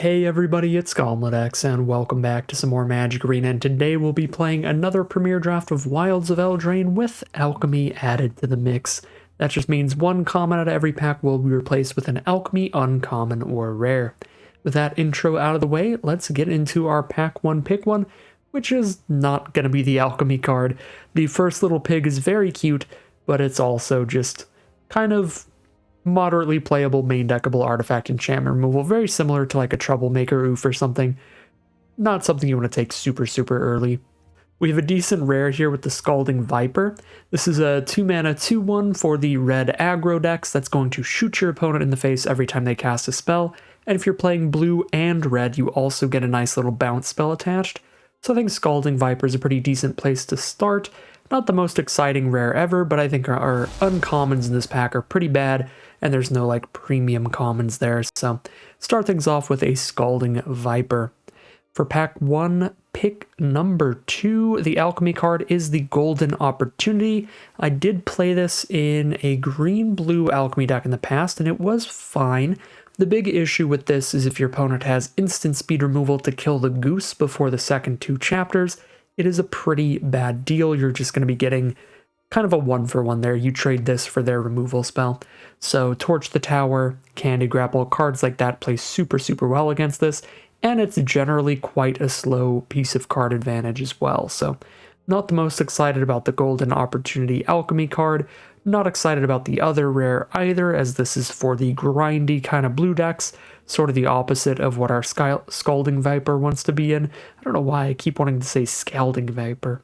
Hey everybody, it's GobletX, and welcome back to some more Magic Arena, and today we'll be playing another premiere draft of Wilds of Eldraine with Alchemy added to the mix. That just means one common out of every pack will be replaced with an Alchemy uncommon or rare. With that intro out of the way, let's get into our pack 1 pick 1, which is not going to be the Alchemy card. The first little pig is very cute, but it's also just kind of moderately playable main deckable artifact enchantment removal, very similar to like a Troublemaker Oof or something. Not something you want to take super early. We have a decent rare here with the Scalding Viper. This is a 2-mana 2/1 for the red aggro decks that's going to shoot your opponent in the face every time they cast a spell, and if you're playing blue and red, you also get a nice little bounce spell attached. So I think Scalding Viper is a pretty decent place to start. Not the most exciting rare ever, but I think our uncommons in this pack are pretty bad, and there's no like premium commons there, so start things off with a Scalding Viper. For pack 1, pick number 2, the Alchemy card is the Golden Opportunity. I did play this in a green-blue Alchemy deck in the past, and it was fine. The big issue with this is if your opponent has instant speed removal to kill the goose before the second 2 chapters, it is a pretty bad deal. You're just going to be getting kind of a 1-for-1 there. You trade this for their removal spell. So Torch the Tower, Candy Grapple, cards like that play super well against this, and it's generally quite a slow piece of card advantage as well. So not the most excited about the Golden Opportunity Alchemy card, not excited about the other rare either, as this is for the grindy kind of blue decks, sort of the opposite of what our Scalding Viper wants to be in. I don't know why I keep wanting to say Scalding Viper.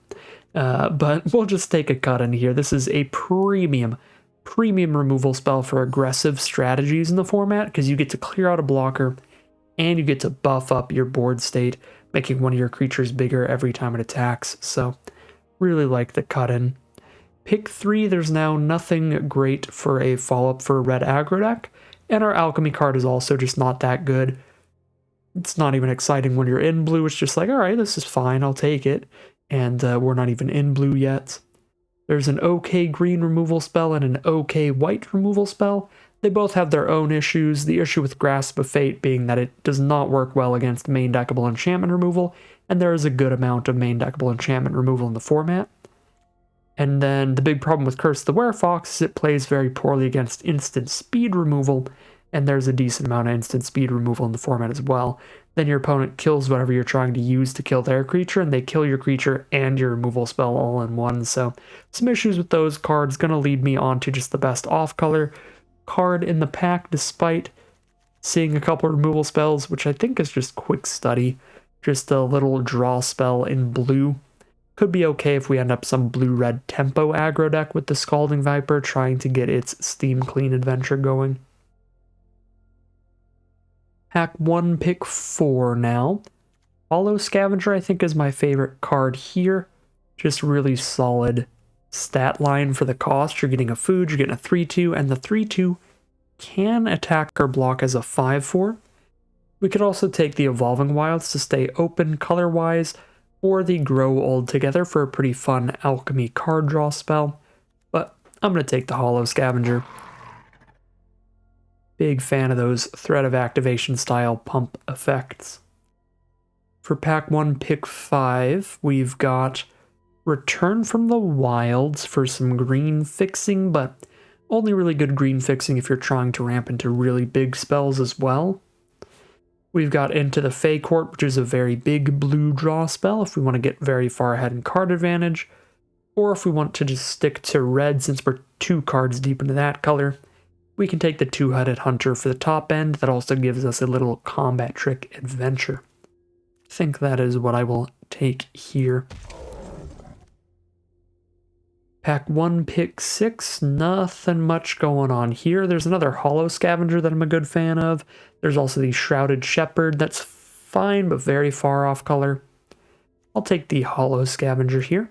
But we'll just take a cut in here. This is a premium removal spell for aggressive strategies in the format, because you get to clear out a blocker and you get to buff up your board state, making one of your creatures bigger every time it attacks. So really like the cut in. Pick 3, there's now nothing great for a follow-up for a red aggro deck, and our Alchemy card is also just not that good. It's not even exciting when you're in blue. It's just like, alright, this is fine, I'll take it. And we're not even in blue yet. There's an okay green removal spell and an okay white removal spell. They both have their own issues, the issue with Grasp of Fate being that it does not work well against main deckable enchantment removal, and there is a good amount of main deckable enchantment removal in the format. And then the big problem with Curse the Werefox is it plays very poorly against instant speed removal, and there's a decent amount of instant speed removal in the format as well. Then your opponent kills whatever you're trying to use to kill their creature, and they kill your creature and your removal spell all in one. So some issues with those cards, going to lead me on to just the best off-color card in the pack, despite seeing a couple of removal spells, which I think is just Quick Study. Just a little draw spell in blue. Could be okay if we end up some blue-red tempo aggro deck with the Scalding Viper trying to get its Steam Clean adventure going. Pack 1, pick 4 now. Hollow Scavenger I think is my favorite card here. Just really solid stat line for the cost. You're getting a food, you're getting a 3/2, and the 3/2 can attack or block as a 5/4. We could also take the Evolving Wilds to stay open color-wise, or the Grow Old together for a pretty fun Alchemy card draw spell. But I'm going to take the Hollow Scavenger. Big fan of those Threat of Activation style pump effects. For pack 1, pick 5, we've got Return from the Wilds for some green fixing, but only really good green fixing if you're trying to ramp into really big spells as well. We've got Into the Fey Court, which is a very big blue draw spell if we want to get very far ahead in card advantage, or if we want to just stick to red since we're 2 cards deep into that color. We can take the 2-headed Hunter for the top end. That also gives us a little combat trick adventure. I think that is what I will take here. Pack 1, pick 6, nothing much going on here. There's another Hollow Scavenger that I'm a good fan of. There's also the Shrouded Shepherd that's fine but very far off color. I'll take the Hollow Scavenger here.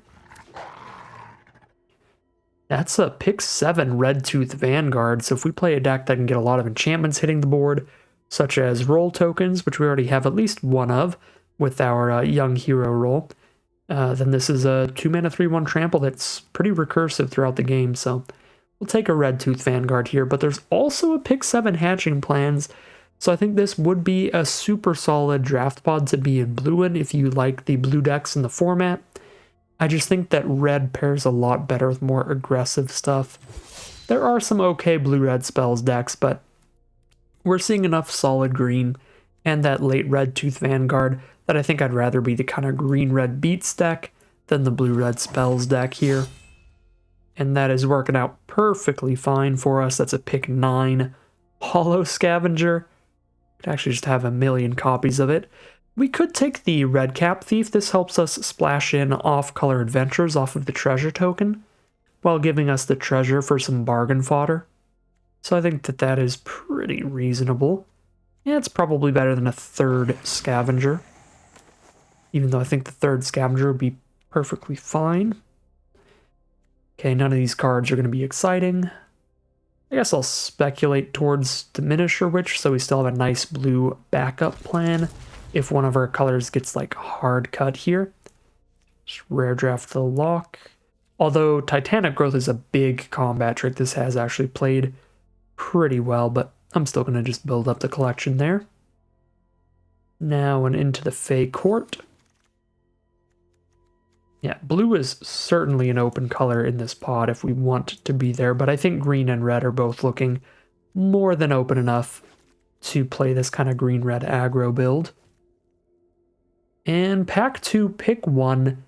That's a pick 7 Red Tooth Vanguard, so if we play a deck that can get a lot of enchantments hitting the board, such as roll tokens, which we already have at least one of with our Young Hero roll, then this is a 2-mana 3/1 trample that's pretty recursive throughout the game, so we'll take a Red Tooth Vanguard here. But there's also a pick 7 Hatching Plans, So I think this would be a super solid draft pod to be in blue in if you like the blue decks in the format. I just think that red pairs a lot better with more aggressive stuff. There are some okay blue-red spells decks, but we're seeing enough solid green and that late red tooth Vanguard that I think I'd rather be the kind of green-red beats deck than the blue-red spells deck here. And that is working out perfectly fine for us. That's a pick 9 Hollow Scavenger. Could actually just have a million copies of it. We could take the Red Cap Thief. This helps us splash in off-color adventures off of the treasure token, while giving us the treasure for some bargain fodder. So I think that that is pretty reasonable. Yeah, it's probably better than a third Scavenger, even though I think the third Scavenger would be perfectly fine. Okay, none of these cards are going to be exciting. I guess I'll speculate towards Diminisher Witch, so we still have a nice blue backup plan if one of our colors gets like hard cut here. Just rare draft the lock. Although Titanic Growth is a big combat trick, this has actually played pretty well, but I'm still going to just build up the collection there. Now and into the Fey Court. Yeah, blue is certainly an open color in this pod if we want to be there, but I think green and red are both looking more than open enough to play this kind of green-red aggro build. And pack 2, pick 1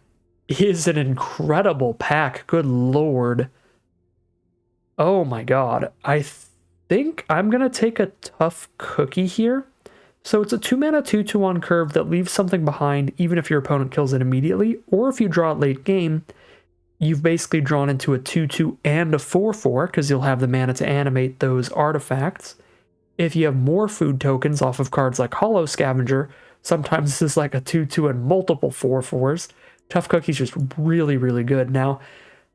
is an incredible pack. Good lord. Oh my god. I think I'm going to take a Tough Cookie here. So it's a 2-mana 2/2 curve that leaves something behind even if your opponent kills it immediately, or if you draw it late game, you've basically drawn into a 2/2 and a 4/4 because you'll have the mana to animate those artifacts. If you have more food tokens off of cards like Hollow Scavenger, sometimes this is like a 2/2 and multiple 4/4s. Tough Cookie's just really, really good. Now,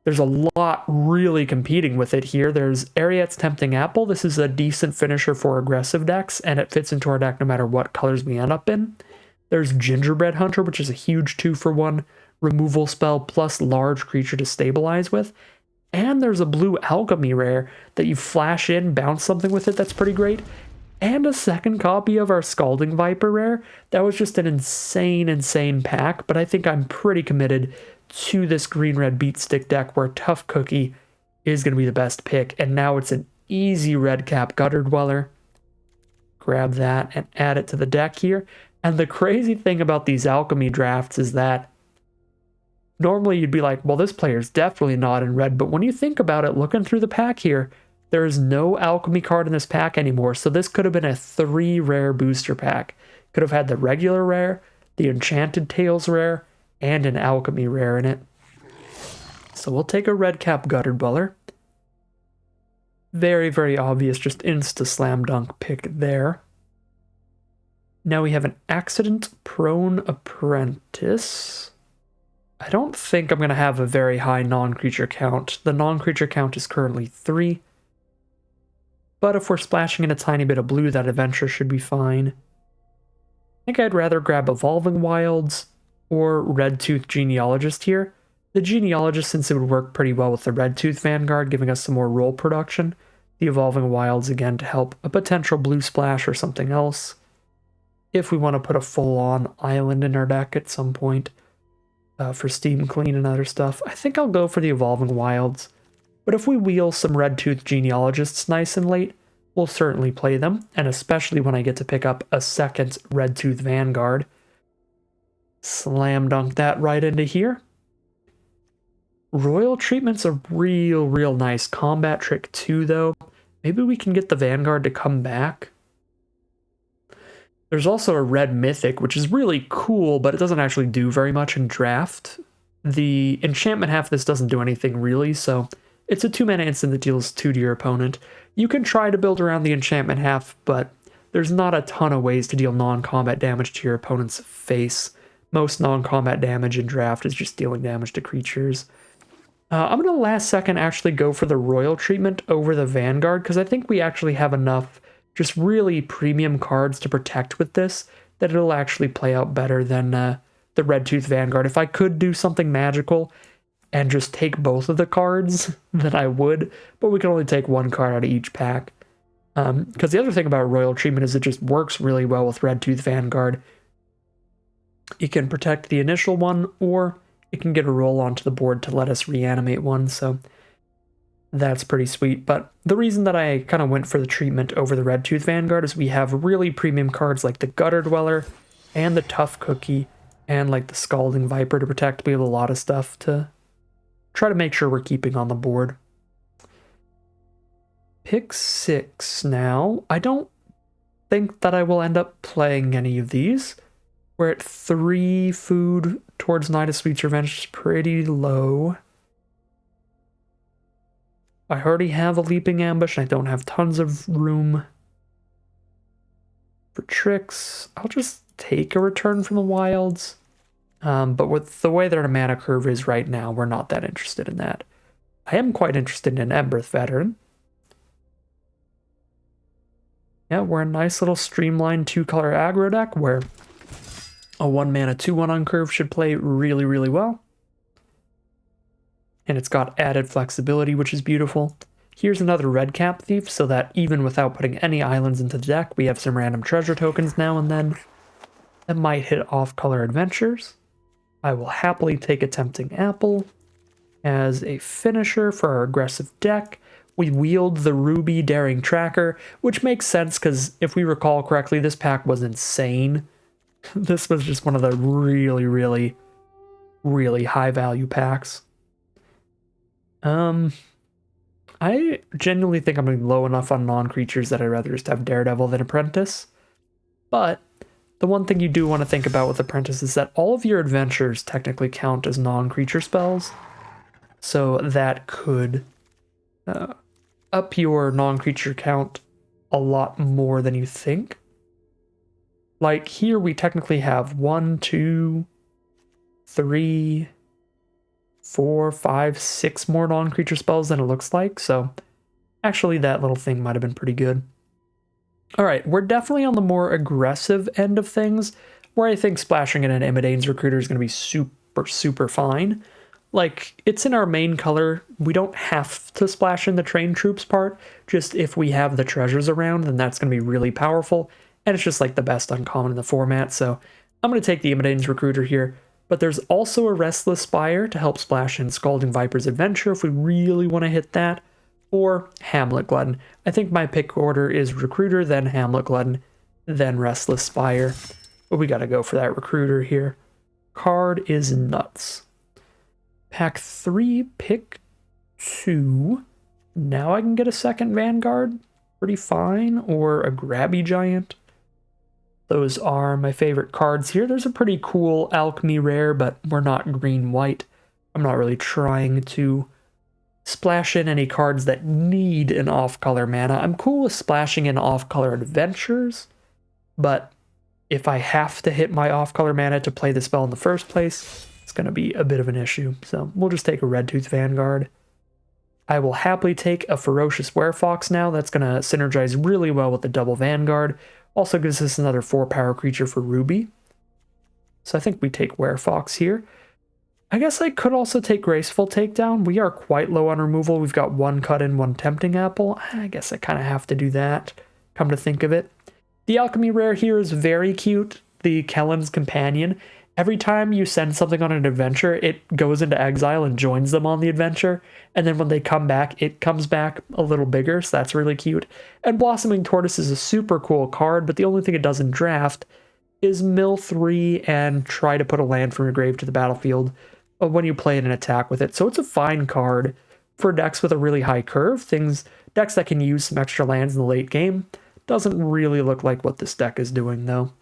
there's a lot really competing with it here. There's Ariad's Tempting Apple. This is a decent finisher for aggressive decks, and it fits into our deck no matter what colors we end up in. There's Gingerbread Hunter, which is a huge 2-for-1 removal spell plus large creature to stabilize with. And there's a blue Alchemy rare that you flash in, bounce something with it that's pretty great. And a second copy of our Scalding Viper rare. That was just an insane, insane pack, but I think I'm pretty committed to this green-red beat stick deck where Tough Cookie is going to be the best pick. And now it's an easy red cap Gutter Dweller. Grab that and add it to the deck here. And the crazy thing about these alchemy drafts is that normally you'd be like, well, this player's definitely not in red. But when you think about it, looking through the pack here, there is no alchemy card in this pack anymore. So this could have been a 3 rare booster pack. Could have had the regular rare, the Enchanted Tales rare, and an alchemy rare in it. So we'll take a red cap Gutter Dweller. Very, very obvious, just insta slam dunk pick there. Now we have an Accident Prone Apprentice. I don't think I'm going to have a very high non-creature count. The non-creature count is currently 3. But if we're splashing in a tiny bit of blue, that adventure should be fine. I think I'd rather grab Evolving Wilds or Red Tooth Genealogist here. The Genealogist, since it would work pretty well with the Red Tooth Vanguard, giving us some more roll production. The Evolving Wilds, again, to help a potential blue splash or something else. If we want to put a full-on island in our deck at some point for Steam Clean and other stuff, I think I'll go for the Evolving Wilds. But if we wheel some Red Tooth Genealogists nice and late, we'll certainly play them, and especially when I get to pick up a second Red Tooth Vanguard. Slam dunk that right into here. Royal Treatment's a real nice combat trick too, though. Maybe we can get the Vanguard to come back. There's also a red Mythic, which is really cool, but it doesn't actually do very much in draft. The enchantment half of this doesn't do anything really, so it's a 2-mana instant that deals 2 to your opponent. You can try to build around the enchantment half, but there's not a ton of ways to deal non-combat damage to your opponent's face. Most non-combat damage in draft is just dealing damage to creatures. I'm going to last second actually go for the Royal Treatment over the Vanguard, because I think we actually have enough just really premium cards to protect with this that it'll actually play out better than the Red Tooth Vanguard. If I could do something magical and just take both of the cards, then I would, but we can only take one card out of each pack. Because the other thing about Royal Treatment is it just works really well with Red Tooth Vanguard. It can protect the initial one, or it can get a roll onto the board to let us reanimate one, so that's pretty sweet. But the reason that I kind of went for the treatment over the Red Tooth Vanguard is we have really premium cards like the Gutter Dweller and the Tough Cookie and like the Scalding Viper to protect. We have a lot of stuff to try to make sure we're keeping on the board. Pick 6 now. I don't think that I will end up playing any of these. We're at 3 food towards Night of Sweet's Revenge, is pretty low. I already have a Leaping Ambush, and I don't have tons of room for tricks. I'll just take a Return from the Wilds. But with the way that our mana curve is right now, we're not that interested in that. I am quite interested in Emberth Veteran. Yeah, we're a nice little streamlined 2-color aggro deck where a 1-mana 2/1 on curve should play really, really well. And it's got added flexibility, which is beautiful. Here's another Red Cap Thief, so that even without putting any islands into the deck, we have some random treasure tokens now and then that might hit off-color adventures. I will happily take a Tempting Apple as a finisher for our aggressive deck. We wield the Ruby Daring Tracker, which makes sense because if we recall correctly, this pack was insane. This was just one of the really, really, really high value packs. I genuinely think I'm low enough on non-creatures that I'd rather just have Daredevil than Apprentice. But the one thing you do want to think about with Apprentice is that all of your adventures technically count as non-creature spells. So that could up your non-creature count a lot more than you think. Like here we technically have 1, 2, 3, 4, 5, 6 more non-creature spells than it looks like, so actually that little thing might have been pretty good. Alright, we're definitely on the more aggressive end of things, where I think splashing in an Imidane's Recruiter is going to be super, super fine. Like, it's in our main color. We don't have to splash in the trained troops part. Just if we have the treasures around, then that's going to be really powerful. And it's just like the best uncommon in the format. So I'm going to take the Imidane's Recruiter here. But there's also a Restless Spire to help splash in Scalding Viper's Adventure if we really want to hit that. Or Hamlet Glutton. I think my pick order is Recruiter, then Hamlet Glutton, then Restless Spire. But we got to go for that Recruiter here. Card is nuts. Pack 3, pick 2. Now I can get a second Vanguard. Pretty fine. Or a Grabby Giant. Those are my favorite cards here. There's a pretty cool Alchemy rare, but we're not green-white. I'm not really trying to splash in any cards that need an off-color mana. I'm cool with splashing in off-color adventures, but if I have to hit my off-color mana to play the spell in the first place, it's going to be a bit of an issue. So we'll just take a Red Tooth Vanguard. I will happily take a Ferocious Werefox now. That's going to synergize really well with the double Vanguard. Also gives us another 4-power creature for Ruby. So I think we take Werefox here. I guess I could also take Graceful Takedown. We are quite low on removal. We've got 1 cut-in, 1 Tempting Apple. I guess I kind of have to do that, come to think of it. The Alchemy rare here is very cute. The Kellen's Companion. Every time you send something on an adventure, it goes into exile and joins them on the adventure. And then when they come back, it comes back a little bigger, so that's really cute. And Blossoming Tortoise is a super cool card, but the only thing it does in draft is mill 3 and try to put a land from your grave to the battlefield when you play an attack with it. So it's a fine card for decks with a really high curve. Decks that can use some extra lands in the late game. Doesn't really look like what this deck is doing, though.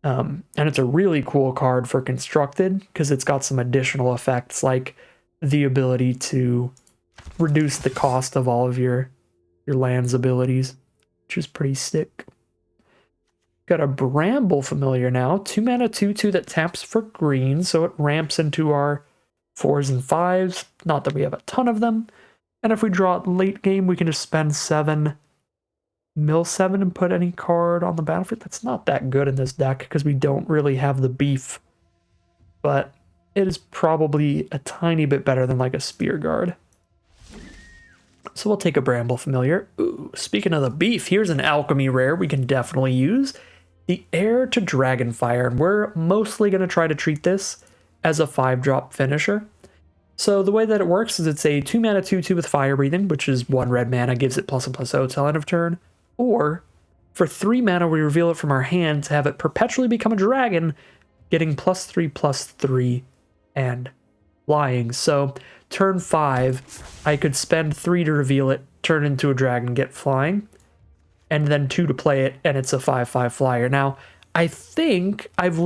And it's a really cool card for Constructed because it's got some additional effects like the ability to reduce the cost of all of your land's abilities, which is pretty sick. Got a Bramble Familiar now, 2 mana 2/2 that taps for green, so it ramps into our 4s and 5s. Not that we have a ton of them. And if we draw it late game, we can just spend 7, mill 7 and put any card on the battlefield. That's not that good in this deck because we don't really have the beef. But it is probably a tiny bit better than like a Spear Guard. So we'll take a Bramble Familiar. Ooh, speaking of the beef, here's an Alchemy rare we can definitely use. The Heir to Dragonfire, and we're mostly going to try to treat this as a 5-drop finisher. So the way that it works is it's a 2-mana 2/2 with Fire Breathing, which is 1 red mana, gives it +1/+0 till end of turn. Or, for 3 mana, we reveal it from our hand to have it perpetually become a dragon, getting +3/+3 and flying. So turn 5, I could spend 3 to reveal it, turn into a dragon, get flying, and then 2 to play it, and it's a 5/5 flyer. Now, I think I've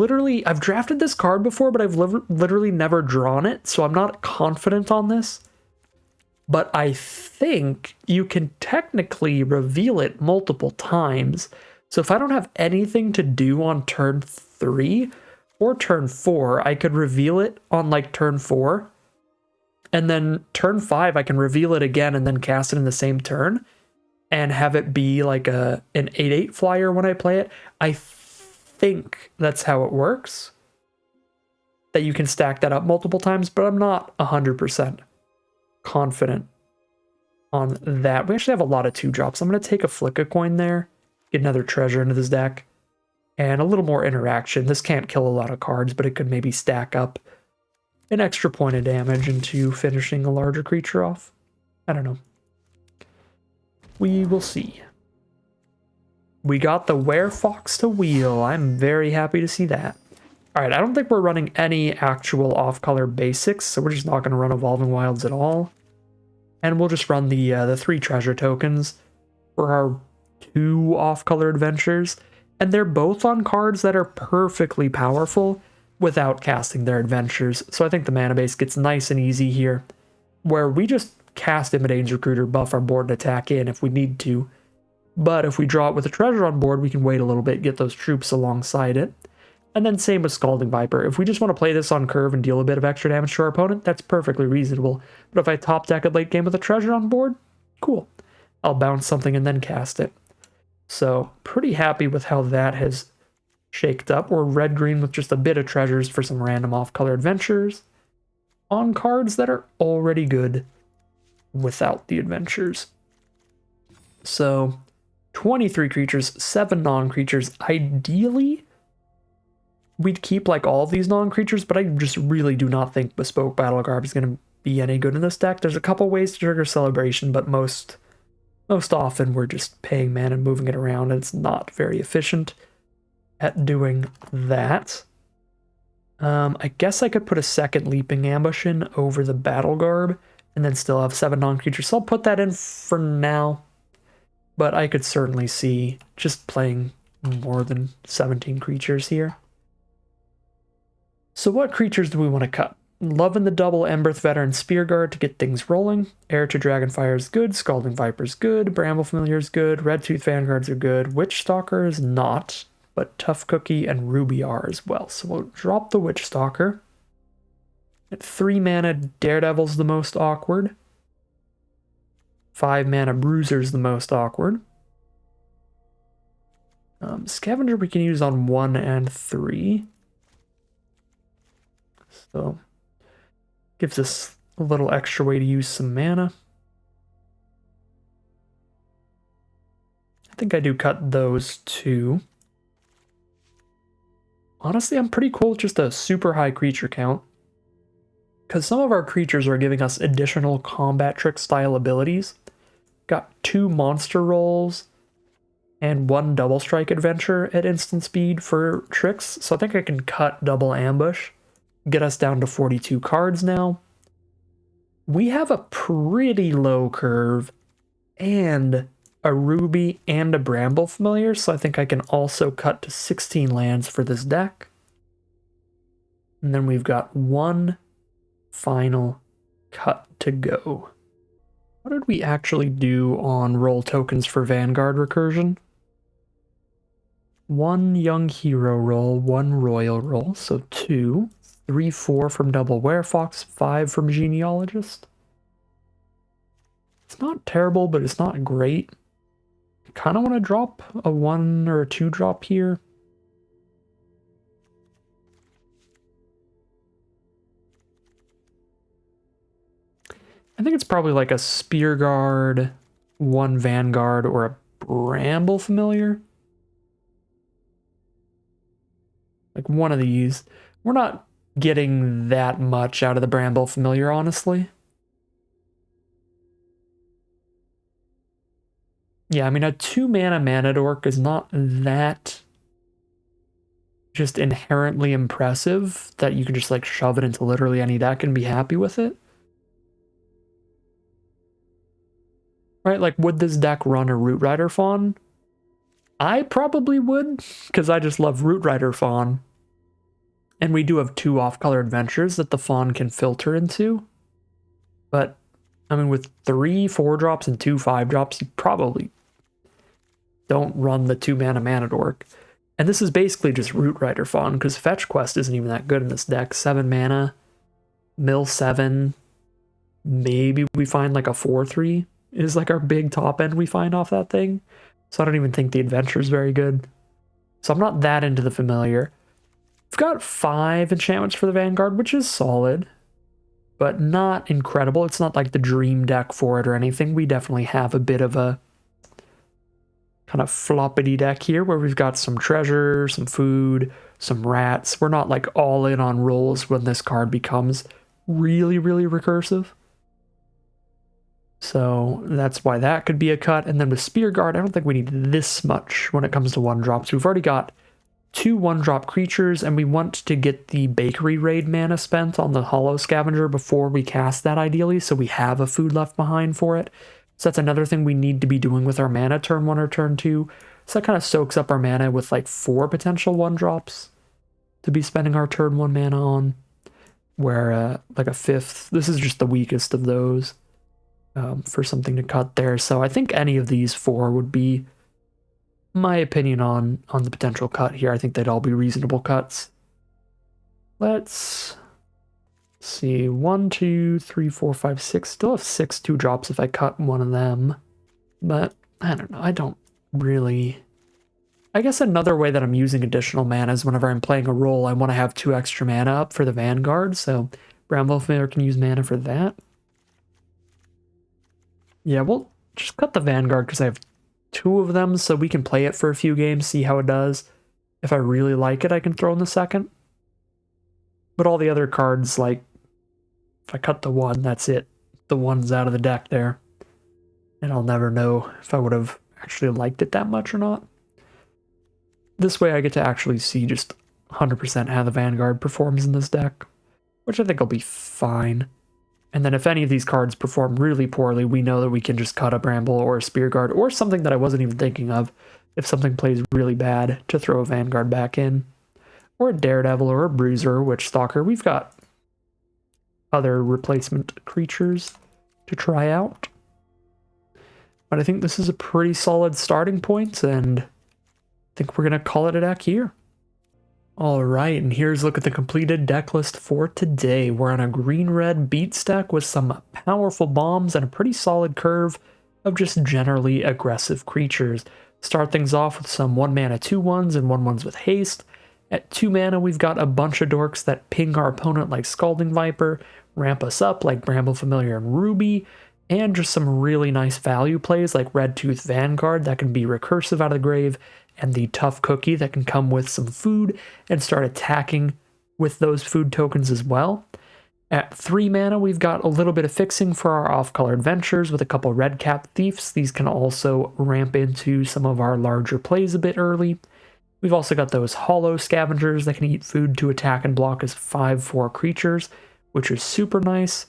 drafted this card before, but I've literally never drawn it, so I'm not confident on this. But I think you can technically reveal it multiple times. So if I don't have anything to do on turn 3 or turn 4, I could reveal it on like turn 4. And then turn 5, I can reveal it again and then cast it in the same turn and have it be like an 8/8 flyer when I play it. I think that's how it works, that you can stack that up multiple times, but I'm not 100% confident on that. We actually have a lot of 2-drops. I'm going to take a Flick a Coin there, get another treasure into this deck, and a little more interaction. This can't kill a lot of cards, but it could maybe stack up an extra point of damage into finishing a larger creature off. I don't know. We will see. We got the Werefox to wheel. I'm very happy to see that. All right, I don't think we're running any actual off-color basics, so we're just not going to run Evolving Wilds at all. And we'll just run the 3 treasure tokens for our 2 off-color adventures. And they're both on cards that are perfectly powerful without casting their adventures. So I think the mana base gets nice and easy here, where we just cast Imidane's Recruiter, buff our board, and attack in if we need to. But if we draw it with a treasure on board, we can wait a little bit, get those troops alongside it. And then same with Scalding Viper. If we just want to play this on curve and deal a bit of extra damage to our opponent, that's perfectly reasonable. But if I top deck it late game with a treasure on board, cool. I'll bounce something and then cast it. So pretty happy with how that has shaked up. We're red-green with just a bit of treasures for some random off-color adventures on cards that are already good without the adventures. So 23 creatures, 7 non-creatures. Ideally, we'd keep like all of these non-creatures, but I just really do not think Bespoke Battle Garb is going to be any good in this deck. There's a couple ways to trigger Celebration, but most often we're just paying mana and moving it around, and it's not very efficient at doing that. I guess I could put a second Leaping Ambush in over the Battle Garb and then still have 7 non-creatures, so I'll put that in for now. But I could certainly see just playing more than 17 creatures here. So what creatures do we want to cut? Loving the double Emberth Veteran Spearguard to get things rolling. Heir to Dragonfire is good. Scalding Viper is good. Bramble Familiar is good. Redtooth Vanguards are good. Witch Stalker is not, but Tough Cookie and Ruby are as well. So we'll drop the Witch Stalker. At 3 mana, Daredevil's the most awkward. 5 mana, Bruiser's the most awkward. Scavenger we can use on 1 and 3. So gives us a little extra way to use some mana. I think I do cut those 2. Honestly, I'm pretty cool with just a super high creature count, because some of our creatures are giving us additional combat trick style abilities. Got 2 monster rolls and 1 double strike adventure at instant speed for tricks, so I think I can cut double ambush, get us down to 42 cards now. We have a pretty low curve and a Ruby and a Bramble Familiar, so I think I can also cut to 16 lands for this deck. And then we've got 1 final cut to go. What did we actually do on roll tokens for Vanguard Recursion? 1 Young Hero roll, 1 Royal roll, so 2. 3, 4 from Double Werefox, 5 from Genealogist. It's not terrible, but it's not great. I kind of want to drop a 1 or a 2 drop here. I think it's probably like a Spear Guard, 1 Vanguard, or a Bramble Familiar. Like one of these. We're not getting that much out of the Bramble Familiar, honestly. Yeah, I mean, a 2-mana Dork is not that just inherently impressive that you can just like shove it into literally any deck and be happy with it. Right, like would this deck run a Root Rider Fawn? I probably would, because I just love Root Rider Fawn. And we do have 2 off-color adventures that the Fawn can filter into. But, I mean, with 3 4-drops and 2 5-drops, you probably don't run the 2-mana Dork. And this is basically just Root Rider Fawn, because Fetch Quest isn't even that good in this deck. 7 mana, mill 7, maybe we find like a 4-3 is like our big top end we find off that thing. So I don't even think the adventure is very good. So I'm not that into the Familiar. We've got 5 enchantments for the Vanguard, which is solid, but not incredible. It's not like the dream deck for it or anything. We definitely have a bit of a kind of floppity deck here where we've got some treasure, some food, some rats. We're not like all in on rolls when this card becomes really, really recursive. So that's why that could be a cut. And then with Spear Guard, I don't think we need this much when it comes to 1-drops. We've already got 2 1-drop creatures, and we want to get the Bakery Raid mana spent on the Hollow Scavenger before we cast that ideally, so we have a food left behind for it. So that's another thing we need to be doing with our mana turn 1 or turn 2. So that kind of soaks up our mana with like 4 potential 1-drops to be spending our turn 1 mana on, where like a 5th, this is just the weakest of those. For something to cut there. So I think any of these 4 would be my opinion on the potential cut here. I think they'd all be reasonable cuts. Let's see. 1, 2, 3, 4, 5, 6. Still have 6 2-drops if I cut one of them. But I don't know. I don't really... I guess another way that I'm using additional mana is whenever I'm playing a role, I want to have 2 extra mana up for the Vanguard. So Bramble Familiar can use mana for that. Yeah, we'll just cut the Vanguard because I have 2 of them, so we can play it for a few games, see how it does. If I really like it, I can throw in the second. But all the other cards, like, if I cut the 1, that's it. The 1's out of the deck there. And I'll never know if I would have actually liked it that much or not. This way I get to actually see just 100% how the Vanguard performs in this deck, which I think will be fine. And then if any of these cards perform really poorly, we know that we can just cut a Bramble or a Spear Guard or something that I wasn't even thinking of if something plays really bad to throw a Vanguard back in. Or a Daredevil or a Bruiser or Witch Stalker. We've got other replacement creatures to try out. But I think this is a pretty solid starting point, and I think we're going to call it a deck here. Alright, and here's a look at the completed deck list for today. We're on a green-red beats deck with some powerful bombs and a pretty solid curve of just generally aggressive creatures. Start things off with some 1-mana 2/1s and 1/1s with haste. At 2 mana, we've got a bunch of dorks that ping our opponent like Scalding Viper, ramp us up like Bramble Familiar and Ruby, and just some really nice value plays like Red Tooth Vanguard that can be recursive out of the grave, and the Tough Cookie that can come with some food and start attacking with those food tokens as well. At 3 mana, we've got a little bit of fixing for our off-color adventures with a couple Red Cap Thieves. These can also ramp into some of our larger plays a bit early. We've also got those Hollow Scavengers that can eat food to attack and block as 5/4 creatures, which is super nice.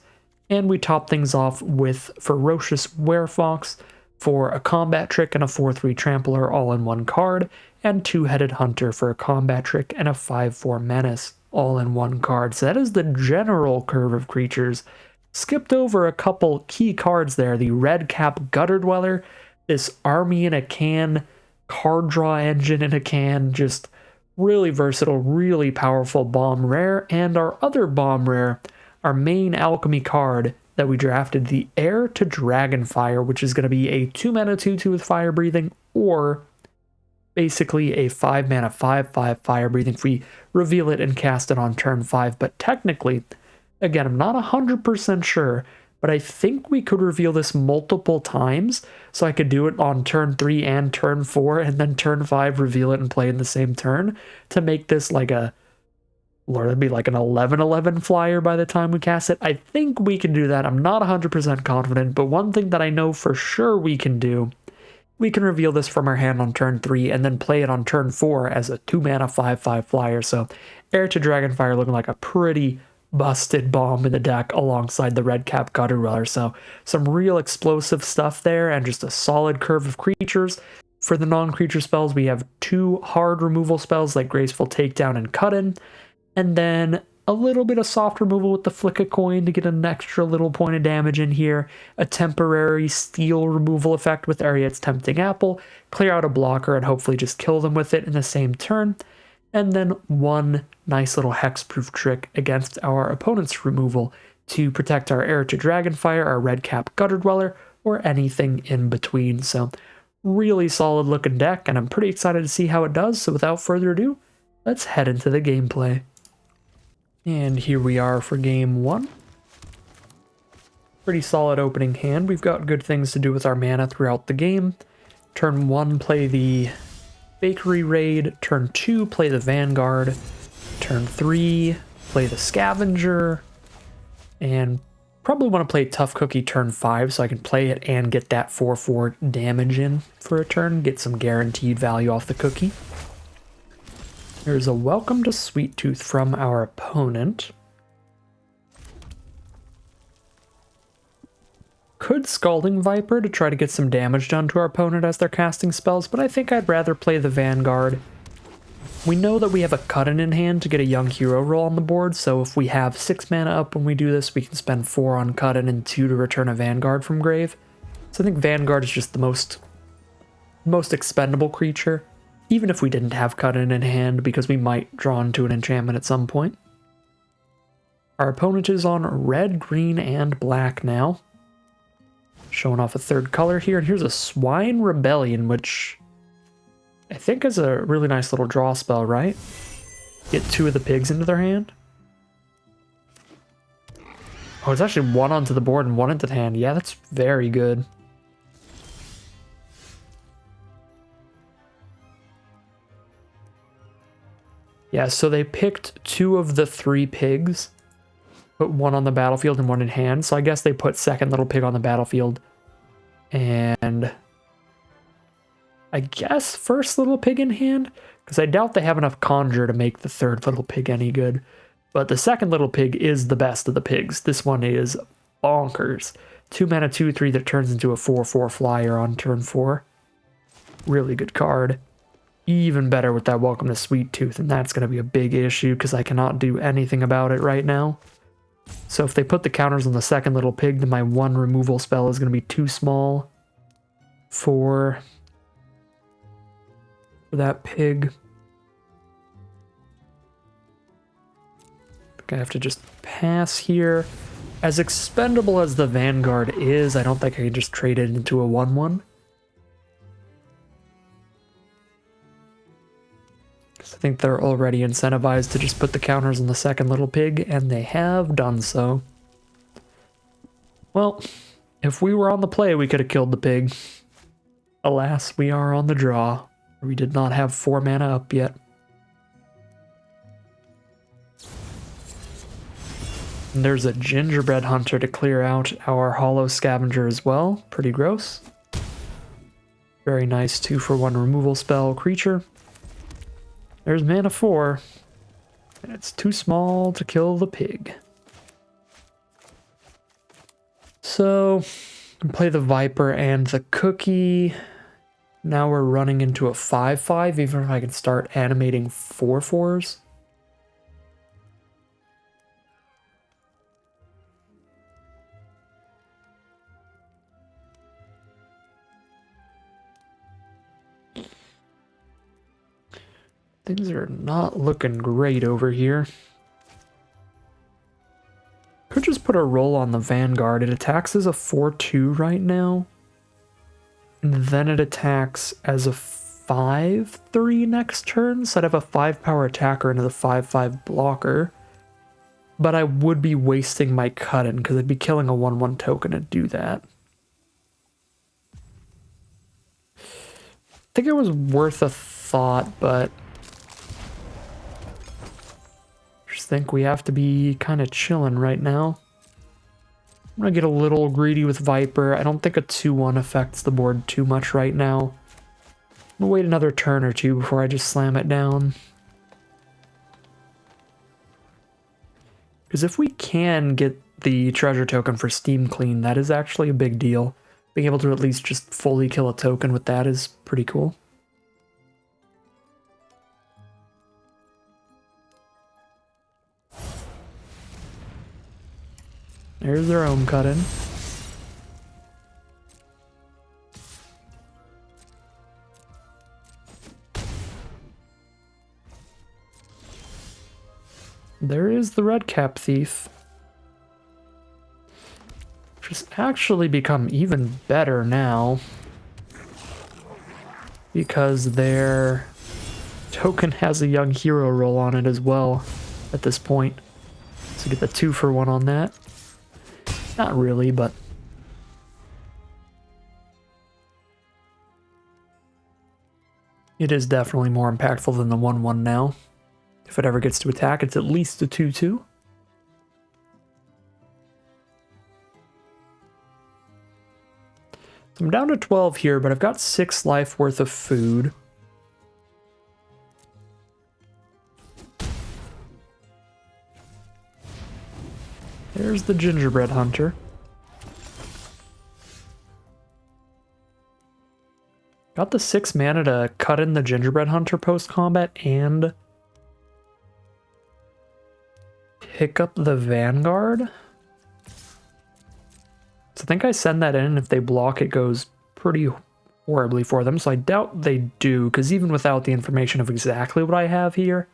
And we top things off with Ferocious Werefox for a combat trick and a 4/3 trampler all in one card, and Two-Headed Hunter for a combat trick and a 5/4 menace all in one card. So that is the general curve of creatures. Skipped over a couple key cards there. The Red Cap Gutter Dweller, this Army in a Can, card draw engine in a can, just really versatile, really powerful bomb rare. And our other bomb rare, our main alchemy card that we drafted, the Heir to Dragonfire, which is going to be a 2-mana 2/2 with fire breathing, or basically a 5-mana 5/5 fire breathing if we reveal it and cast it on turn 5. But technically, again, I'm not 100% sure, but I think we could reveal this multiple times, so I could do it on turn 3 and turn 4, and then turn 5 reveal it and play in the same turn to make this like a, Lord, it'd be like an 11/11 flyer by the time we cast it. I think we can do that. I'm not 100% confident, but one thing that I know for sure we can do, we can reveal this from our hand on turn 3 and then play it on turn 4 as a 2-mana 5/5 flyer. So Heir to Dragonfire looking like a pretty busted bomb in the deck alongside the red cap Gutter Dweller. So some real explosive stuff there and just a solid curve of creatures. For the non-creature spells, we have 2 hard removal spells like Graceful Takedown and Cut In, and then a little bit of soft removal with the Flick a Coin to get an extra little point of damage in here, a temporary steal removal effect with Ariad's Tempting Apple, clear out a blocker and hopefully just kill them with it in the same turn, and then one nice little hexproof trick against our opponent's removal to protect our Heir to Dragonfire, our red cap Gutter Dweller, or anything in between. So really solid looking deck, and I'm pretty excited to see how it does. So without further ado, let's head into the gameplay. And here we are for game 1. Pretty solid opening hand. We've got good things to do with our mana throughout the game. Turn 1, play the Bakery Raid. Turn 2, play the Vanguard. Turn 3, play the Scavenger. And probably want to play Tough Cookie turn 5 so I can play it and get that 4/4 damage in for a turn. Get some guaranteed value off the cookie. Here's a Welcome to Sweet Tooth from our opponent. Could Scalding Viper to try to get some damage done to our opponent as they're casting spells, but I think I'd rather play the Vanguard. We know that we have a Cut-In in hand to get a Young Hero roll on the board, so if we have 6 mana up when we do this, we can spend 4 on Cut-In and 2 to return a Vanguard from grave. So I think Vanguard is just the most expendable creature, even if we didn't have Cut-In in hand, because we might draw into an enchantment at some point. Our opponent is on red, green, and black now. Showing off a third color here, and here's a Swine Rebellion, which I think is a really nice little draw spell, right? Get 2 of the pigs into their hand. Oh, it's actually 1 onto the board and 1 into the hand. Yeah, that's very good. Yeah, so they picked 2 of the 3 pigs, put 1 on the battlefield and 1 in hand. So I guess they put second little pig on the battlefield. And I guess first little pig in hand, because I doubt they have enough conjure to make the third little pig any good. But the second little pig is the best of the pigs. This one is bonkers. 2 mana 2/3 that turns into a 4/4 flyer on turn 4. Really good card. Even better with that Welcome to Sweet Tooth, and that's going to be a big issue because I cannot do anything about it right now. So if they put the counters on the second little pig, then my 1 removal spell is going to be too small for that pig. I think I have to just pass here. As expendable as the Vanguard is, I don't think I can just trade it into a 1/1. I think they're already incentivized to just put the counters on the second little pig, and they have done so. Well, if we were on the play, we could have killed the pig. Alas, we are on the draw. We did not have 4 mana up yet. And there's a Gingerbread Hunter to clear out our Hollow Scavenger as well. Pretty gross. Very nice 2-for-1 removal spell creature. There's mana 4, and it's too small to kill the pig. So, I can play the Viper and the Cookie. Now we're running into a 5/5, even if I can start animating 4/4s. Things are not looking great over here. Could just put a roll on the Vanguard. It attacks as a 4/2 right now. And then it attacks as a 5/3 next turn. So I'd have a 5 power attacker into the 5/5 blocker. but I would be wasting my cut-in because I'd be killing a 1/1 token to do that. I think it was worth a thought, but I just think we have to be kind of chilling right now. I'm going to get a little greedy with Viper. I don't think a 2/1 affects the board too much right now. I'm going to wait another turn or two before I just slam it down. Because if we can get the treasure token for Steam Clean, that is actually a big deal. Being able to at least just fully kill a token with that is pretty cool. There's their own cut-in. There is the red cap thief. Which has actually become even better now, because their token has a young hero roll on it as well at this point. So get the 2-for-1 on that. Not really, but it is definitely more impactful than the 1/1 now. If it ever gets to attack, it's at least a 2/2. So I'm down to 12 here, but I've got 6 life worth of food. There's the gingerbread hunter. Got the 6 mana to cut in the gingerbread hunter post-combat and pick up the vanguard. So I think I send that in, and if they block, it goes pretty horribly for them. So I doubt they do, because even without the information of exactly what I have here,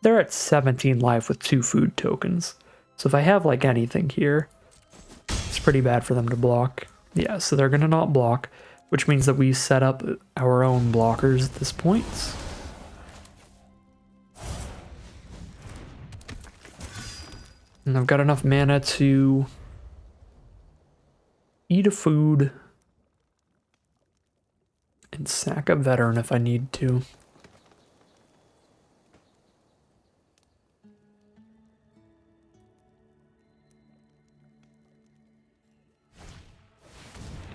they're at 17 life with 2 food tokens. So if I have like anything here, it's pretty bad for them to block. Yeah, so they're gonna not block, which means that we set up our own blockers at this point. And I've got enough mana to eat a food and sack a veteran if I need to.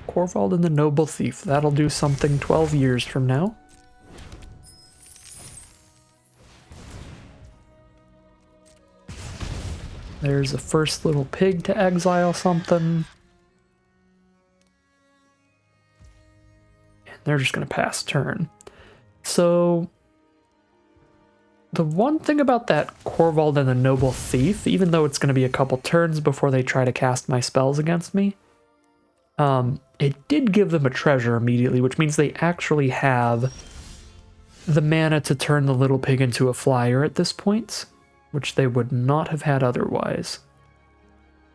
Corvald and the Noble Thief. That'll do something 12 years from now. There's a first little pig to exile something. And they're just going to pass turn. So the one thing about that Corvald and the Noble Thief, even though it's going to be a couple turns before they try to cast my spells against me, it did give them a treasure immediately, which means they actually have the mana to turn the little pig into a flyer at this point, which they would not have had otherwise.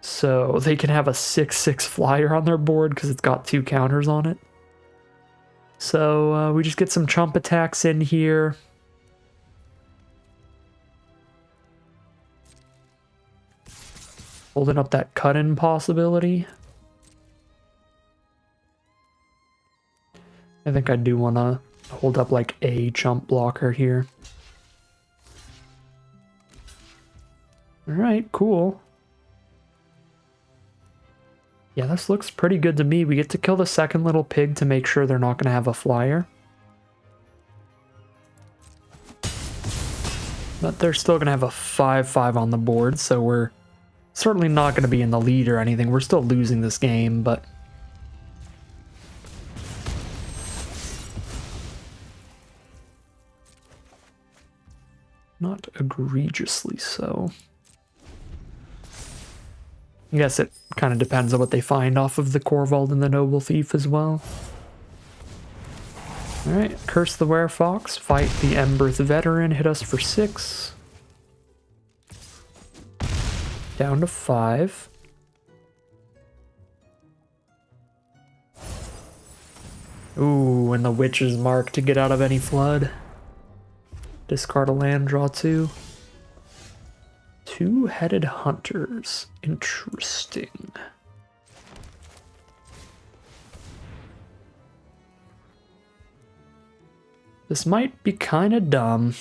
So they can have a 6/6 flyer on their board because it's got 2 counters on it. So we just get some chump attacks in here. Holding up that cut-in possibility. I think I do want to hold up like a chump blocker here. Alright, cool. Yeah, this looks pretty good to me. We get to kill the second little pig to make sure they're not going to have a flyer. But they're still going to have a 5/5 on the board, so we're certainly not going to be in the lead or anything. We're still losing this game, but not egregiously so. I guess it kind of depends on what they find off of the Corvald and the Noble Thief as well. Alright, Curse the Werefox, fight the Emberth Veteran, hit us for 6. Down to 5. Ooh, and the Witch's Mark to get out of any flood. Discard a land, draw 2. Two-headed hunters. Interesting. This might be kind of dumb,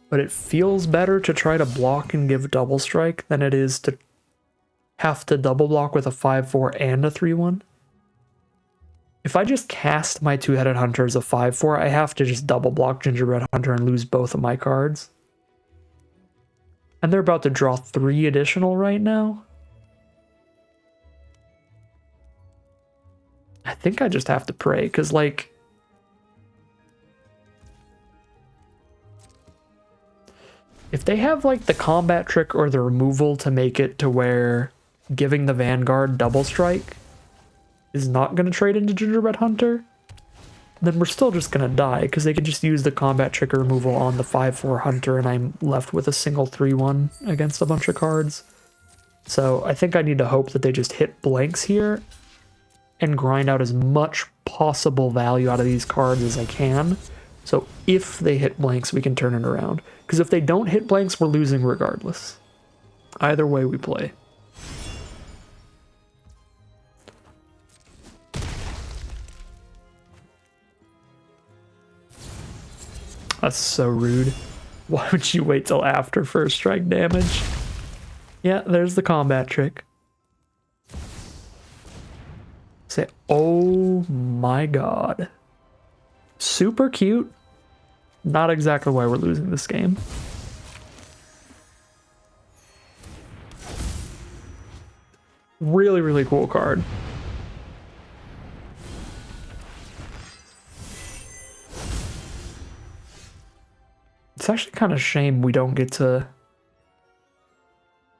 but it feels better to try to block and give double strike than it is to have to double block with a 5/4 and a 3/1. If I just cast my two-headed hunter as a 5/4, I have to just double block Gingerbread Hunter and lose both of my cards. And they're about to draw 3 additional right now. I think I just have to pray, because, like, if they have, like, the combat trick or the removal to make it to where giving the Vanguard double strike is not going to trade into Gingerbread Hunter, then we're still just going to die, because they can just use the combat trick or removal on the 5/4 Hunter, and I'm left with a single 3/1 against a bunch of cards. So I think I need to hope that they just hit blanks here and grind out as much possible value out of these cards as I can. So if they hit blanks, we can turn it around. Because if they don't hit blanks, we're losing regardless. Either way we play. That's so rude. Why would you wait till after first strike damage? Yeah, there's the combat trick. Say, oh my god. Super cute. Not exactly why we're losing this game. Really, really cool card. It's actually kind of a shame we don't get to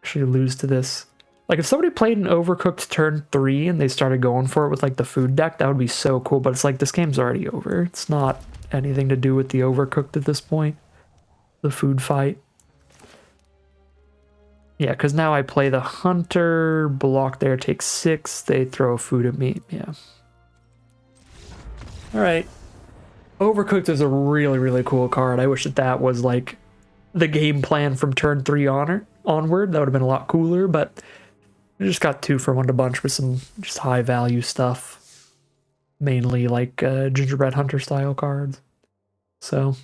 actually lose to this. Like, if somebody played an Overcooked turn 3 and they started going for it with, like, the food deck, that would be so cool. But it's like, this game's already over. It's not anything to do with the Overcooked at this point. The food fight. Yeah, because now I play the Hunter, block there, take 6, they throw food at me. Yeah. Alright. Overcooked is a really, really cool card. I wish that that was, like, the game plan from turn 3 onward. That would have been a lot cooler, but I just got 2 for 1 to bunch with some just high value stuff. Mainly like Gingerbread Hunter style cards. So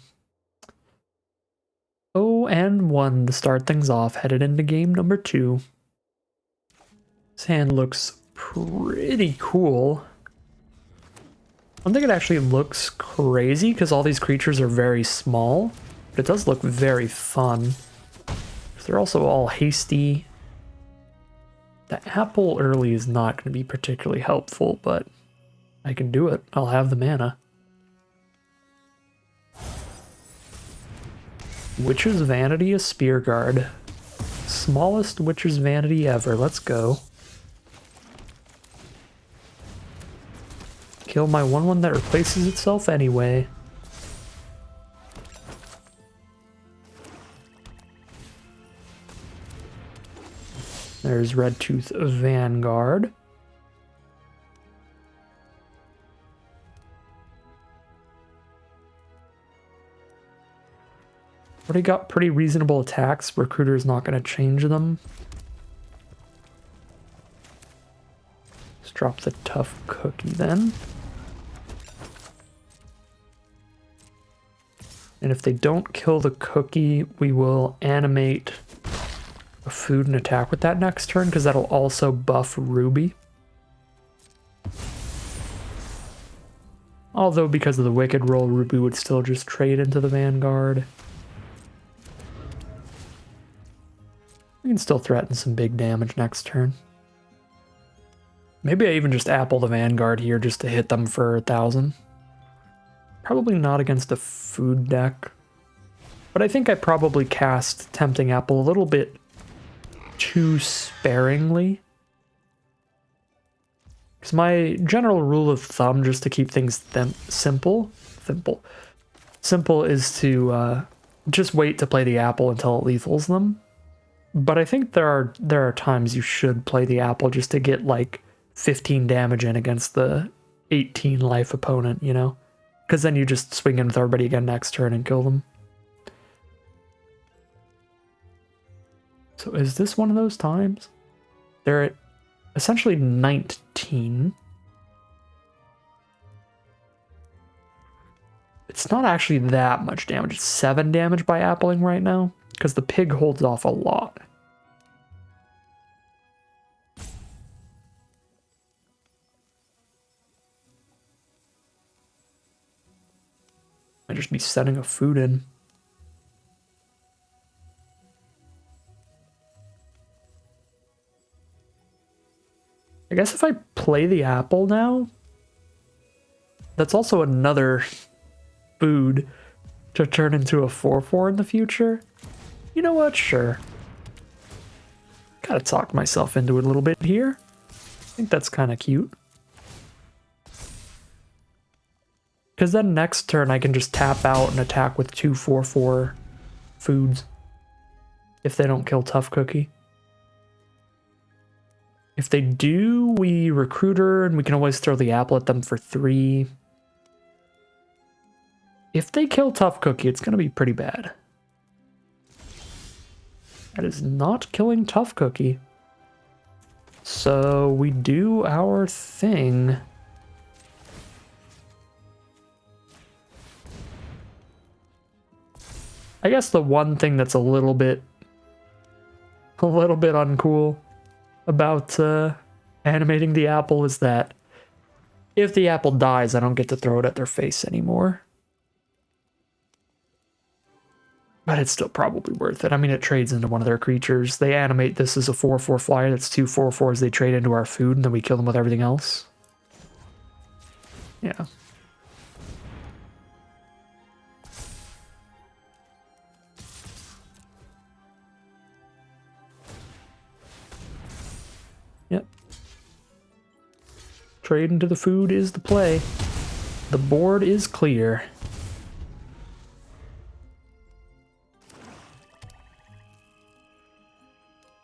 0-1 to start things off, headed into game number 2. This hand looks pretty cool. I don't think it actually looks crazy because all these creatures are very small, but it does look very fun. They're also all hasty. The apple early is not going to be particularly helpful, but I can do it. I'll have the mana. Witcher's Vanity, a Spear Guard. Smallest Witcher's Vanity ever. Let's go. Kill my 1/1 that replaces itself anyway. There's Redtooth Vanguard. Already got pretty reasonable attacks. Recruiter's not going to change them. Let's drop the tough cookie then. And if they don't kill the cookie, we will animate a food and attack with that next turn, because that'll also buff Ruby. Although because of the Wicked roll, Ruby would still just trade into the Vanguard. We can still threaten some big damage next turn. Maybe I even just apple the Vanguard here just to hit them for 1,000. Probably not against a food deck. But I think I probably cast Tempting Apple a little bit too sparingly. Because my general rule of thumb, just to keep things simple is to just wait to play the apple until it lethals them. But I think there are times you should play the apple just to get like 15 damage in against the 18 life opponent, you know? Because then you just swing in with everybody again next turn and kill them. So is this one of those times? They're at essentially 19. It's not actually that much damage. It's 7 damage by appling right now, because the pig holds off a lot. Might just be setting a food in. I guess if I play the apple now, that's also another food to turn into a 4/4 in the future. You know what? Sure. Gotta talk myself into it a little bit here. I think that's kind of cute. Because then next turn I can just tap out and attack with 2 4/4 foods. If they don't kill Tough Cookie. If they do, we Recruiter and we can always throw the apple at them for 3. If they kill Tough Cookie, it's going to be pretty bad. That is not killing Tough Cookie. So we do our thing. I guess the one thing that's a little bit uncool about animating the apple is that if the apple dies, I don't get to throw it at their face anymore. But it's still probably worth it. I mean, it trades into one of their creatures. They animate this as a 4/4 flyer. That's 2 4/4s they trade into our food, and then we kill them with everything else. Yeah. Yep. Trade into the food is the play. The board is clear.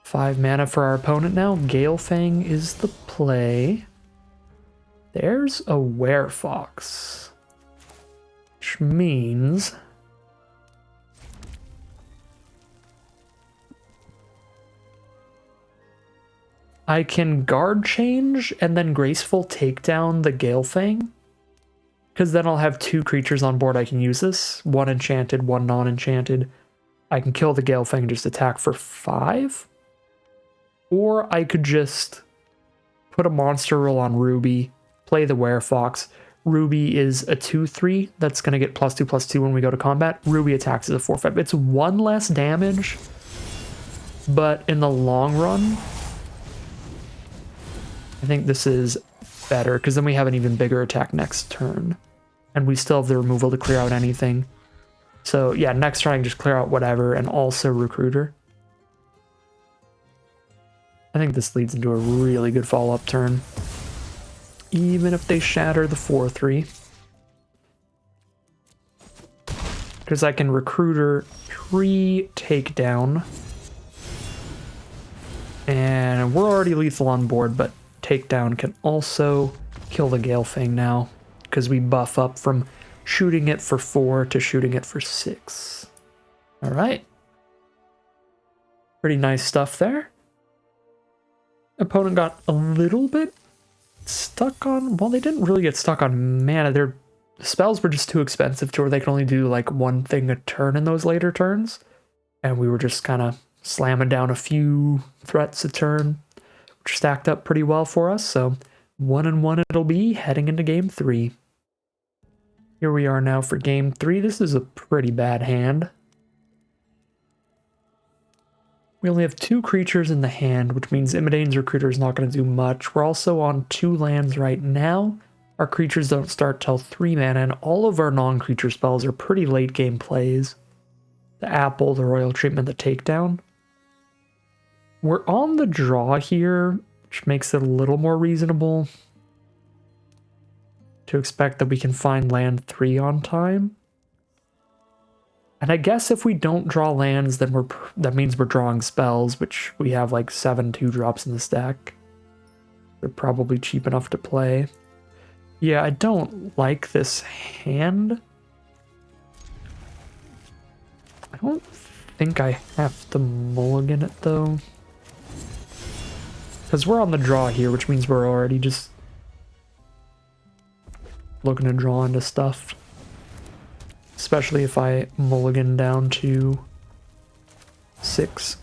Five mana for our opponent now. Galefang is the play. There's a Werefox. Which means I can guard change and then graceful take down the Galefang. Because then I'll have 2 creatures on board I can use this. 1 enchanted, 1 non-enchanted. I can kill the Galefang and just attack for 5. Or I could just put a monster roll on Ruby, play the Werefox. Ruby is a 2/3 that's going to get +2/+2 when we go to combat. Ruby attacks as a 4/5. It's 1 less damage, but in the long run, I think this is better because then we have an even bigger attack next turn. And we still have the removal to clear out anything. So yeah, next turn I can just clear out whatever and also Recruiter. I think this leads into a really good follow-up turn. Even if they shatter the 4/3. Because I can Recruiter 3 takedown. And we're already lethal on board, but takedown can also kill the Galefang now. Because we buff up from shooting it for 4 to shooting it for 6. Alright. Pretty nice stuff there. Opponent got a little bit stuck on... Well, they didn't really get stuck on mana. Their spells were just too expensive to where they can only do like 1 thing a turn in those later turns. And we were just kind of slamming down a few threats a turn, which stacked up pretty well for us. So 1-1 it'll be heading into game 3. Here we are now for game 3. This is a pretty bad hand. We only have 2 creatures in the hand, which means Imidane's Recruiter is not going to do much. We're also on 2 lands right now. Our creatures don't start till 3 mana, and all of our non-creature spells are pretty late game plays. The Apple, the Royal Treatment, the Takedown. We're on the draw here, which makes it a little more reasonable to expect that we can find land 3 on time. And I guess if we don't draw lands, then that means we're drawing spells, which we have like 7 2-drops in the stack. They're probably cheap enough to play. Yeah, I don't like this hand. I don't think I have to mulligan it though. Because we're on the draw here, which means we're already just looking to draw into stuff. Especially if I mulligan down to 6.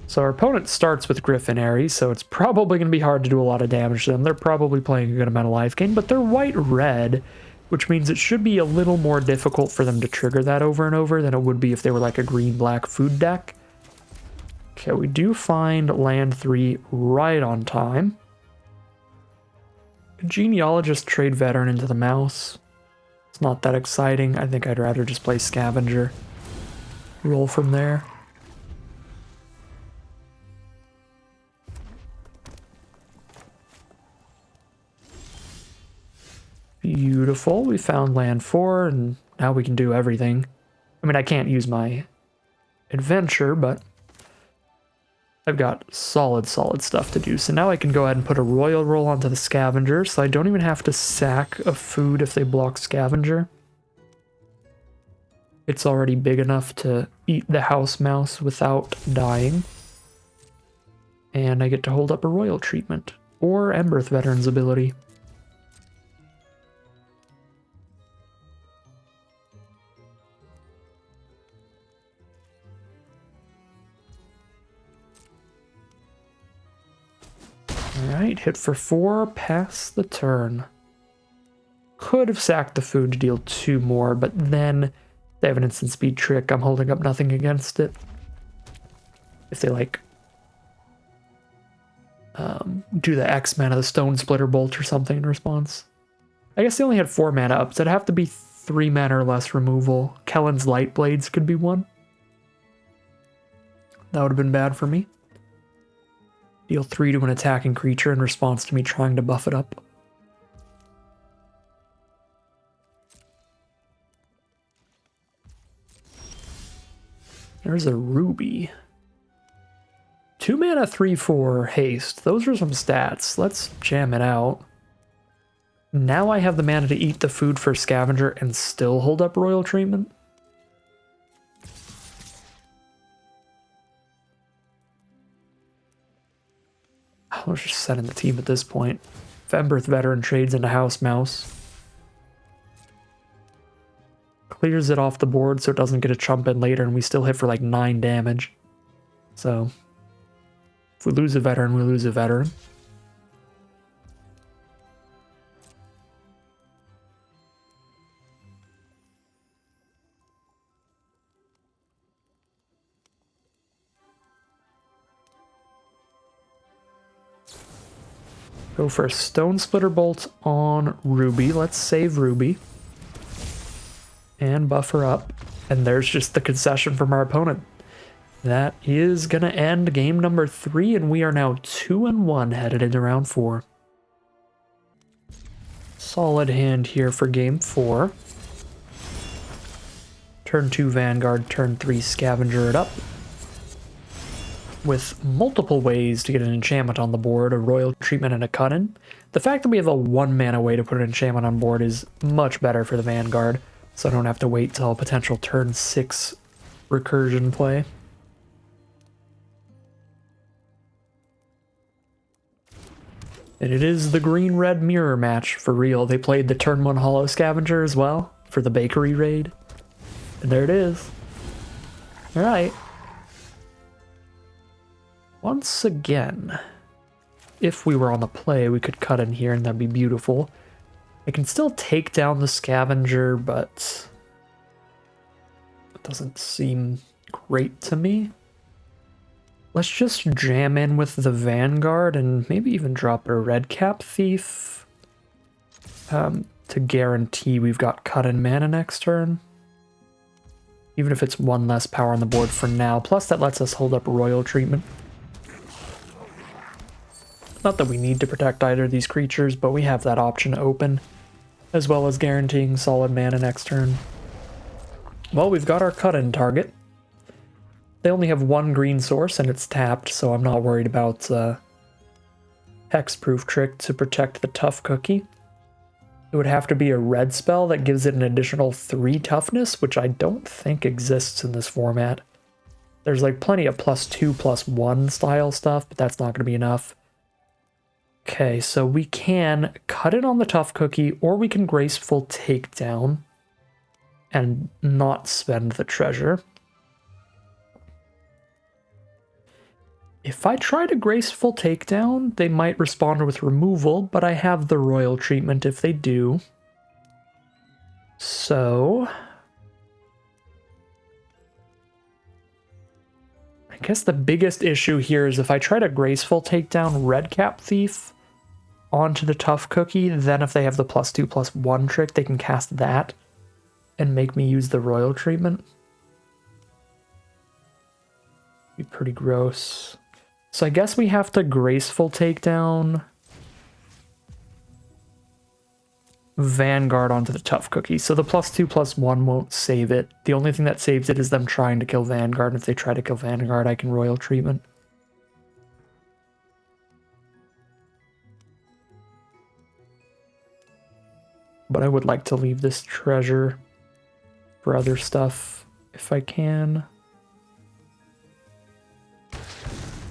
So our opponent starts with Griffin Ares, so it's probably going to be hard to do a lot of damage to them. They're probably playing a good amount of life gain, but they're white-red, which means it should be a little more difficult for them to trigger that over and over than it would be if they were like a green-black food deck. Okay, we do find land 3 right on time. Genealogist trade veteran into the mouse. It's not that exciting. I think I'd rather just play scavenger. Roll from there. Beautiful. We found land 4 and now we can do everything. I mean, I can't use my adventure, but I've got solid stuff to do. So now I can go ahead and put a royal roll onto the scavenger, so I don't even have to sack a food if they block scavenger. It's already big enough to eat the house mouse without dying. And I get to hold up a royal treatment, or Emberth Veteran's ability. Alright, hit for 4, pass the turn. Could have sacked the food to deal 2 more, but then they have an instant speed trick. I'm holding up nothing against it. If they like do the X mana, the Stone Splitter Bolt or something in response. I guess they only had 4 mana up, so it'd have to be 3 mana or less removal. Kellen's Light Blades could be 1. That would have been bad for me. Deal 3 to an attacking creature in response to me trying to buff it up. There's a ruby. 2 mana, 3/4 haste. Those are some stats. Let's jam it out. Now I have the mana to eat the food for scavenger and still hold up royal treatment. I was just setting the team at this point. If Emberth Veteran trades into House Mouse. Clears it off the board so it doesn't get a chump in later and we still hit for like 9 damage. So, if we lose a veteran, we lose a veteran. Go for a Stone Splitter Bolt on Ruby. Let's save Ruby. And buffer up. And there's just the concession from our opponent. That is going to end game number 3, and we are now 2-1 headed into round 4. Solid hand here for game 4. Turn 2 Vanguard, turn 3 Scavenger it up. With multiple ways to get an enchantment on the board, a royal treatment and a cut-in. The fact that we have a 1 mana way to put an enchantment on board is much better for the Vanguard, so I don't have to wait till a potential turn 6 recursion play. And it is the green-red mirror match for real. They played the turn 1 Hollow Scavenger as well for the bakery raid. And there it is. Alright. Once again, if we were on the play, we could cut in here and that'd be beautiful. I can still take down the scavenger, but it doesn't seem great to me. Let's just jam in with the Vanguard and maybe even drop a red cap thief to guarantee we've got cut-in mana next turn. Even if it's 1 less power on the board for now. Plus that lets us hold up royal treatment. Not that we need to protect either of these creatures, but we have that option open, as well as guaranteeing solid mana next turn. Well, we've got our cut-in target. They only have 1 green source and it's tapped, so I'm not worried about Hexproof trick to protect the tough cookie. It would have to be a red spell that gives it an additional 3 toughness, which I don't think exists in this format. There's like plenty of +2/+1 style stuff, but that's not going to be enough. Okay, so we can cut it on the tough cookie, or we can graceful takedown and not spend the treasure. If I try to graceful takedown, they might respond with removal, but I have the royal treatment if they do. So I guess the biggest issue here is if I try to graceful takedown Redcap Thief onto the tough cookie, then if they have the +2/+1 trick, they can cast that and make me use the royal treatment. Be pretty gross. So I guess we have to graceful takedown Vanguard onto the tough cookie. So the +2/+1 won't save it. The only thing that saves it is them trying to kill Vanguard. And if they try to kill Vanguard, I can royal treatment. But I would like to leave this treasure for other stuff if I can.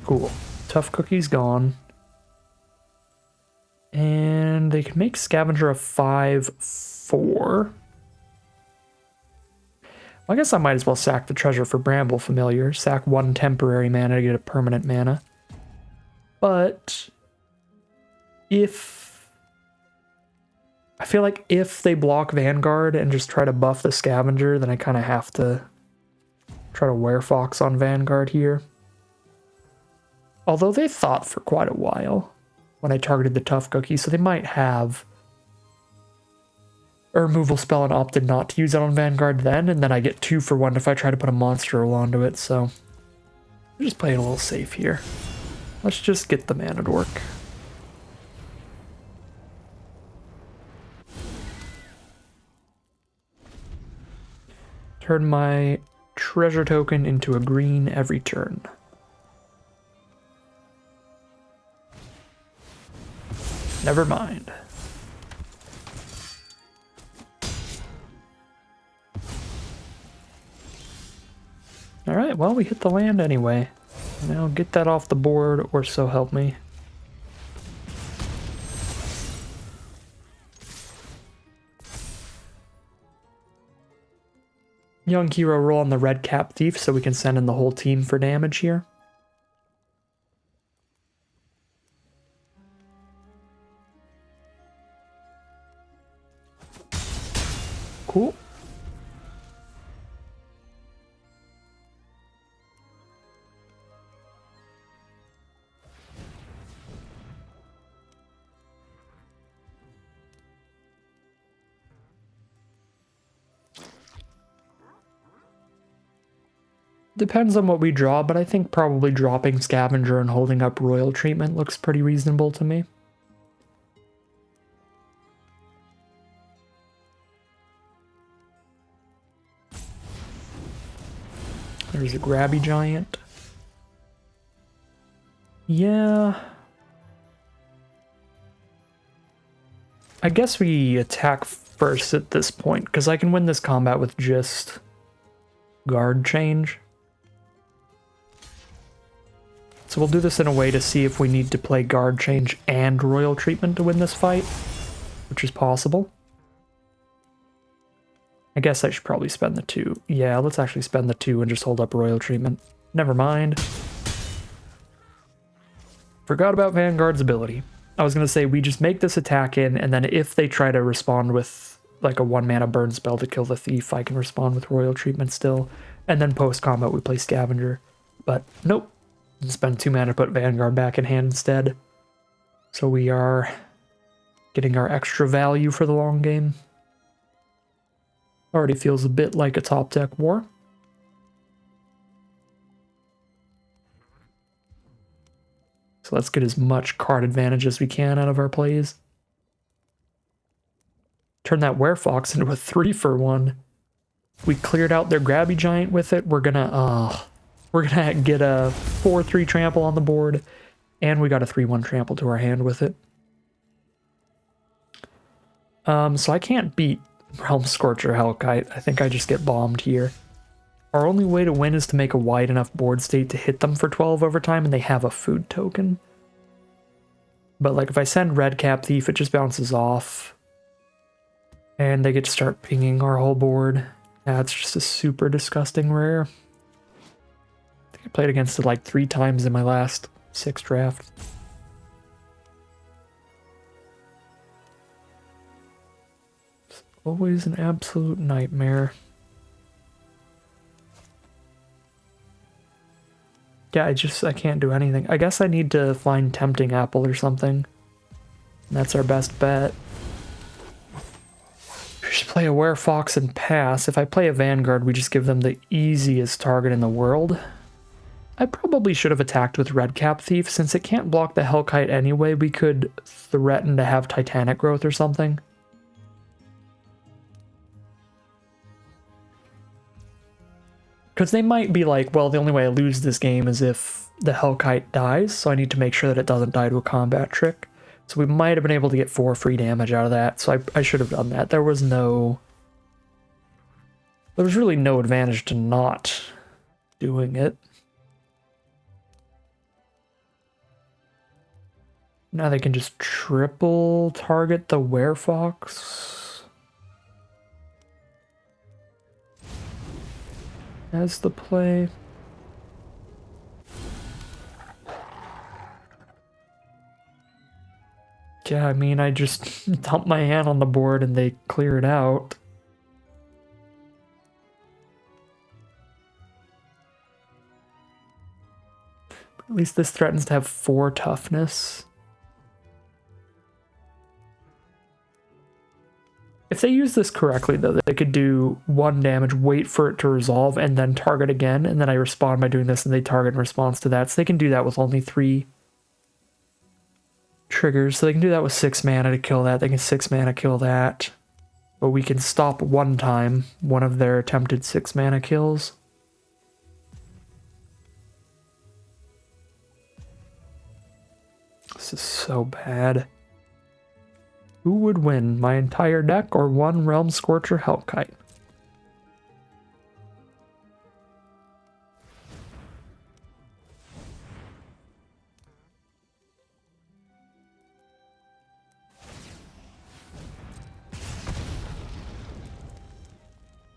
Cool. Tough cookie's gone. And they can make Scavenger a 5/4. Well, I guess I might as well sack the treasure for Bramble Familiar. Sack 1 temporary mana to get a permanent mana. But if... I feel like if they block Vanguard and just try to buff the Scavenger, then I kind of have to try to Werefox on Vanguard here. Although they thought for quite a while when I targeted the tough cookie, so they might have a removal spell and opted not to use it on Vanguard then, and then I get 2 for 1 if I try to put a monster roll onto it, so I'm just playing a little safe here. Let's just get the mana to work. Turn my treasure token into a green every turn. Never mind. Alright, well, we hit the land anyway. Now get that off the board, or so help me. Young hero roll on the Redcap Thief so we can send in the whole team for damage here. Cool. Depends on what we draw, but I think probably dropping Scavenger and holding up Royal Treatment looks pretty reasonable to me. There's a Grabby Giant. Yeah. I guess we attack first at this point, because I can win this combat with just guard change. So we'll do this in a way to see if we need to play guard change and royal treatment to win this fight, which is possible. I guess I should probably spend the 2. Yeah, let's actually spend the 2 and just hold up royal treatment. Never mind. Forgot about Vanguard's ability. I was going to say we just make this attack in, and then if they try to respond with like a 1 mana burn spell to kill the thief, I can respond with royal treatment still. And then post combat we play Scavenger. But nope. Spend 2 mana to put Vanguard back in hand instead. So we are getting our extra value for the long game. Already feels a bit like a top deck war. So let's get as much card advantage as we can out of our plays. Turn that Werefox into a 3-for-1. We cleared out their Grabby Giant with it. We're gonna get a 4/3 trample on the board, and we got a 3/1 trample to our hand with it. So I can't beat Realm Scorcher Hellkite. I think I just get bombed here. Our only way to win is to make a wide enough board state to hit them for 12 over time, and they have a food token. But like if I send Red Cap Thief, it just bounces off. And they get to start pinging our whole board. That's just a super disgusting rare. I think I played against it like 3 times in my last 6 drafts. It's always an absolute nightmare. Yeah, I can't do anything. I guess I need to find Tempting Apple or something. And that's our best bet. We should play a Werefox and pass. If I play a Vanguard, we just give them the easiest target in the world. I probably should have attacked with Red Cap Thief. Since it can't block the Hellkite anyway, we could threaten to have Titanic Growth or something. Because they might be like, well, the only way I lose this game is if the Hellkite dies, so I need to make sure that it doesn't die to a combat trick. So we might have been able to get 4 free damage out of that, so I should have done that. There was really no advantage to not doing it. Now they can just triple target the Werefox. As the play. Yeah, I mean, I just dump my hand on the board and they clear it out. But at least this threatens to have 4 toughness. If they use this correctly, though, they could do 1 damage, wait for it to resolve, and then target again, and then I respond by doing this, and they target in response to that. So they can do that with only 3 triggers. So they can do that with 6 mana to kill that. They can 6 mana kill that. But we can stop 1 time one of their attempted 6 mana kills. This is so bad. Who would win, my entire deck or 1 Realm Scorcher Hellkite?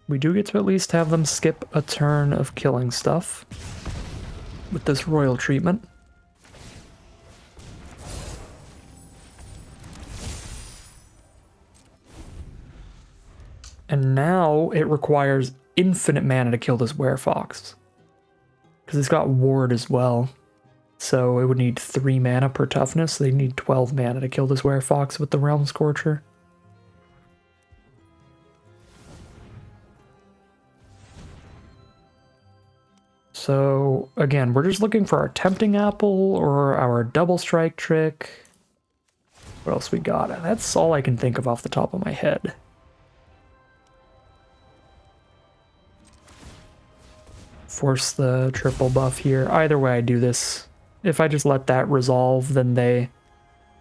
We do get to at least have them skip a turn of killing stuff with this royal treatment. And now it requires infinite mana to kill this Werefox. Because it's got ward as well. So it would need 3 mana per toughness. So they need 12 mana to kill this Werefox with the Realm Scorcher. So again, we're just looking for our Tempting Apple or our Double Strike trick. What else we got? That's all I can think of off the top of my head. Force the triple buff here. Either way I do this, if I just let that resolve, then they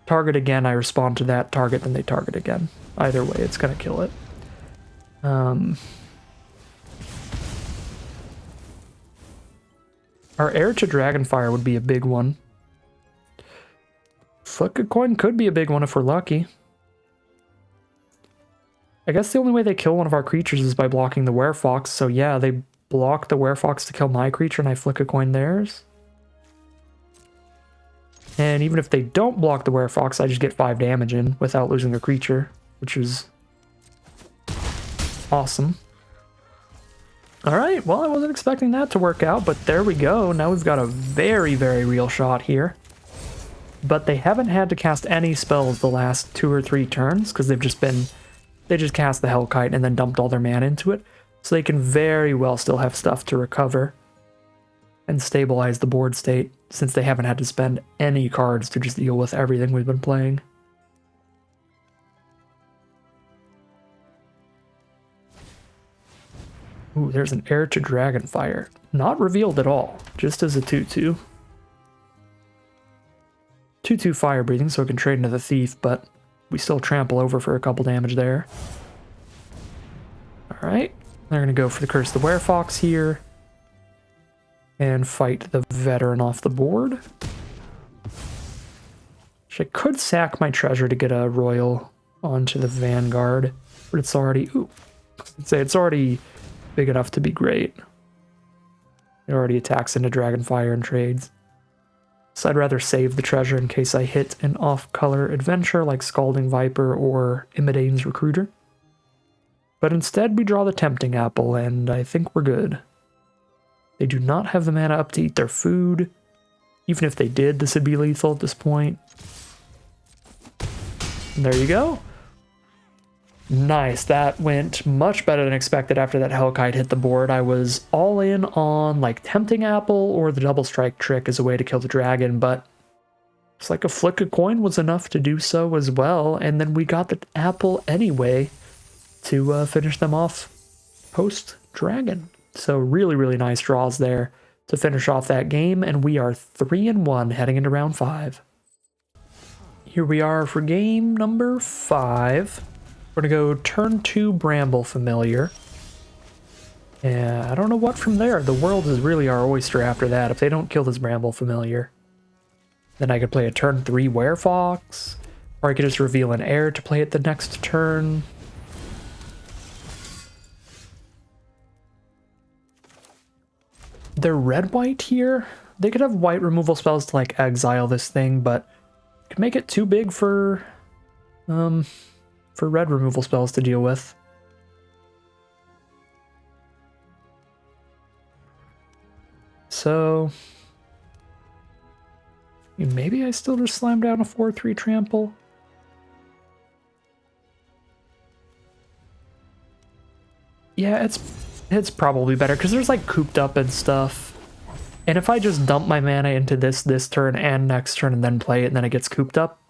target again, I respond to that target, then they target again. Either way, it's gonna kill it. Our Heir to Dragonfire would be a big one. Flick a Coin could be a big one if we're lucky. I guess the only way they kill one of our creatures is by blocking the Werefox, so yeah, they block the Werefox to kill my creature and I Flick a Coin theirs. And even if they don't block the Werefox, I just get 5 damage in without losing a creature, which is awesome. Alright, well, I wasn't expecting that to work out, but there we go. Now we've got a very, very real shot here. But they haven't had to cast any spells the last 2 or 3 turns, because they just cast the Hellkite and then dumped all their mana into it. So they can very well still have stuff to recover and stabilize the board state, since they haven't had to spend any cards to just deal with everything we've been playing. Ooh, there's an Heir to Dragonfire. Not revealed at all, just as a 2/2. 2/2 fire breathing, so it can trade into the Thief, but We still trample over for a couple damage there. Alright, they're going to go for the Curse of the Werefox here. And fight the Veteran off the board. I could sack my treasure to get a Royal onto the Vanguard, but it's already... Ooh, I'd say it's already big enough to be great. It already attacks into Dragonfire and trades. So I'd rather save the treasure in case I hit an off-color adventure like Scalding Viper or Imidane's Recruiter. But instead we draw the Tempting Apple, and I think we're good. They do not have the mana up to eat their food. Even if they did, this would be lethal at this point. And there you go. Nice, that went much better than expected after that Hellkite hit the board. I was all in on like Tempting Apple or the Double Strike trick as a way to kill the dragon, but it's like a flick of coin was enough to do so as well, and then we got the apple anyway to finish them off post-dragon. So really nice draws there to finish off that game, and we are 3-1 heading into round 5. Here we are for game number 5. We're going to go turn 2 Bramble Familiar. Yeah, I don't know what from there. The world is really our oyster after that. If they don't kill this Bramble Familiar, then I could play a turn 3 Werefox, or I could just reveal an heir to play it the next turn. They're red-white here. They could have white removal spells to like exile this thing, but could make it too big for red removal spells to deal with. So maybe I still just slam down a 4/3 trample. Yeah, it's probably better because there's like cooped up and stuff. And if I just dump my mana into this turn and next turn and then play it and then it gets cooped up,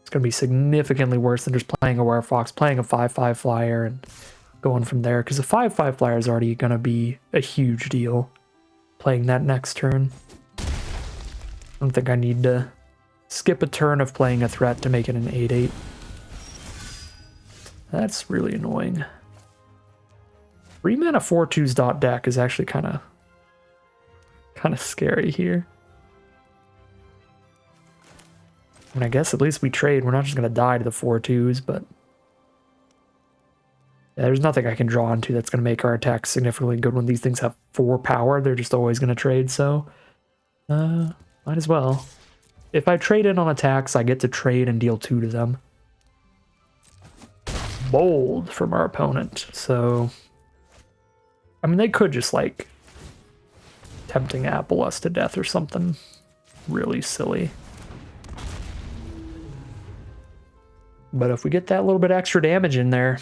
it's going to be significantly worse than just playing a Werefox, playing a 5/5 flyer and going from there. Because a 5/5 flyer is already going to be a huge deal playing that next turn. I don't think I need to skip a turn of playing a threat to make it an 8/8. That's really annoying. 3 mana 4/2's dot deck is actually kind of scary here. I mean, I guess at least we trade. We're not just going to die to the 4/2s, but yeah, there's nothing I can draw onto that's going to make our attacks significantly good when these things have 4 power. They're just always going to trade, so might as well. If I trade in on attacks, I get to trade and deal 2 to them. Bold from our opponent, so... I mean, they could just, like, Tempting Apple us to death or something really silly. But if we get that little bit extra damage in there,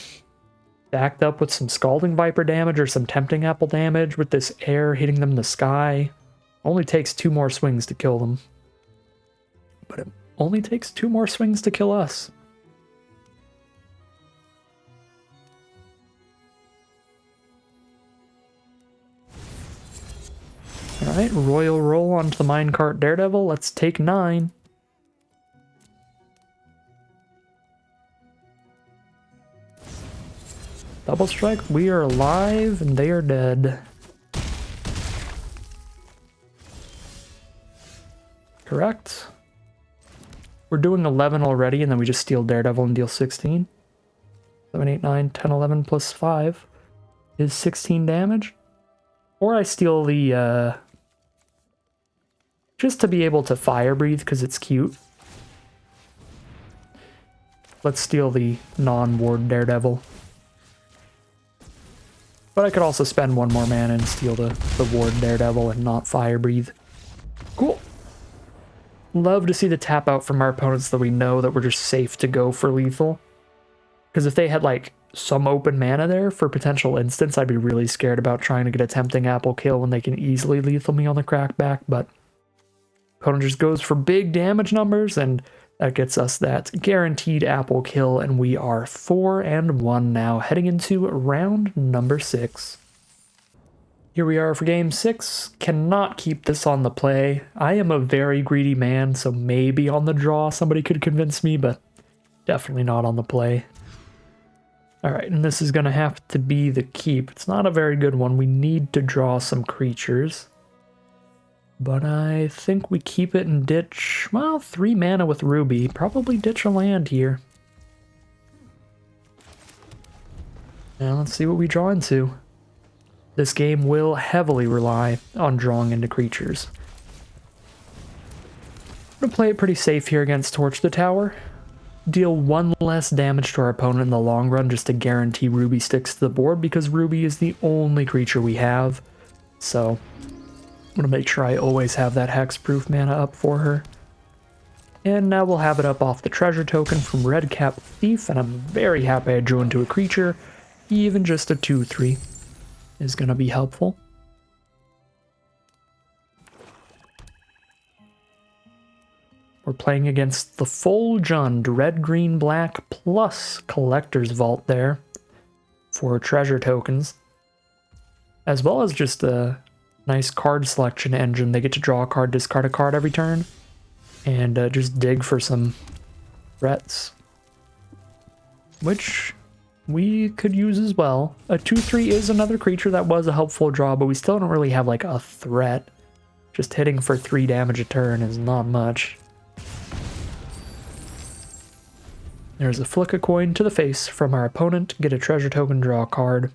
backed up with some Scalding Viper damage or some Tempting Apple damage with this air hitting them in the sky, only takes 2 more swings to kill them. But it only takes 2 more swings to kill us. Alright, Royal Roll onto the Minecart Daredevil. Let's take 9. Double Strike, we are alive and they are dead. Correct. We're doing 11 already and then we just steal Daredevil and deal 16. 7, 8, 9, 10, 11 plus 5 is 16 damage. Or I steal the, just to be able to Fire Breathe because it's cute. Let's steal the non-ward Daredevil. But I could also spend 1 more mana and steal the ward Daredevil and not Fire Breathe. Cool. Love to see the tap out from our opponents that we know that we're just safe to go for lethal. Because if they had like some open mana there for potential instance, I'd be really scared about trying to get a Tempting Apple kill when they can easily lethal me on the crackback. But opponent just goes for big damage numbers and that gets us that guaranteed apple kill, and we are 4-1 now, heading into round number 6. Here we are for game 6. Cannot keep this on the play. I am a very greedy man, so maybe on the draw somebody could convince me, but Definitely not on the play. Alright, and this is going to have to be the keep. It's not a very good one. We need to draw some creatures. But I think we keep it and ditch, well, 3 mana with Ruby. Probably ditch a land here. Now let's see what we draw into. This game will heavily rely on drawing into creatures. I'm going to play it pretty safe here against Torch the Tower. Deal 1 less damage to our opponent in the long run just to guarantee Ruby sticks to the board because Ruby is the only creature we have. So I'm going to make sure I always have that hexproof mana up for her. And now we'll have it up off the treasure token from Redcap Thief, and I'm very happy I drew into a creature. Even just a 2/3 is going to be helpful. We're playing against the full Jund, red, green, black, plus Collector's Vault there for treasure tokens. As well as just a nice card selection engine. They get to draw a card, discard a card every turn, and just dig for some threats. Which we could use as well. A 2/3 is another creature that was a helpful draw, but we still don't really have like a threat. Just hitting for 3 damage a turn is not much. There's a flick a coin to the face from our opponent, get a treasure token, draw a card.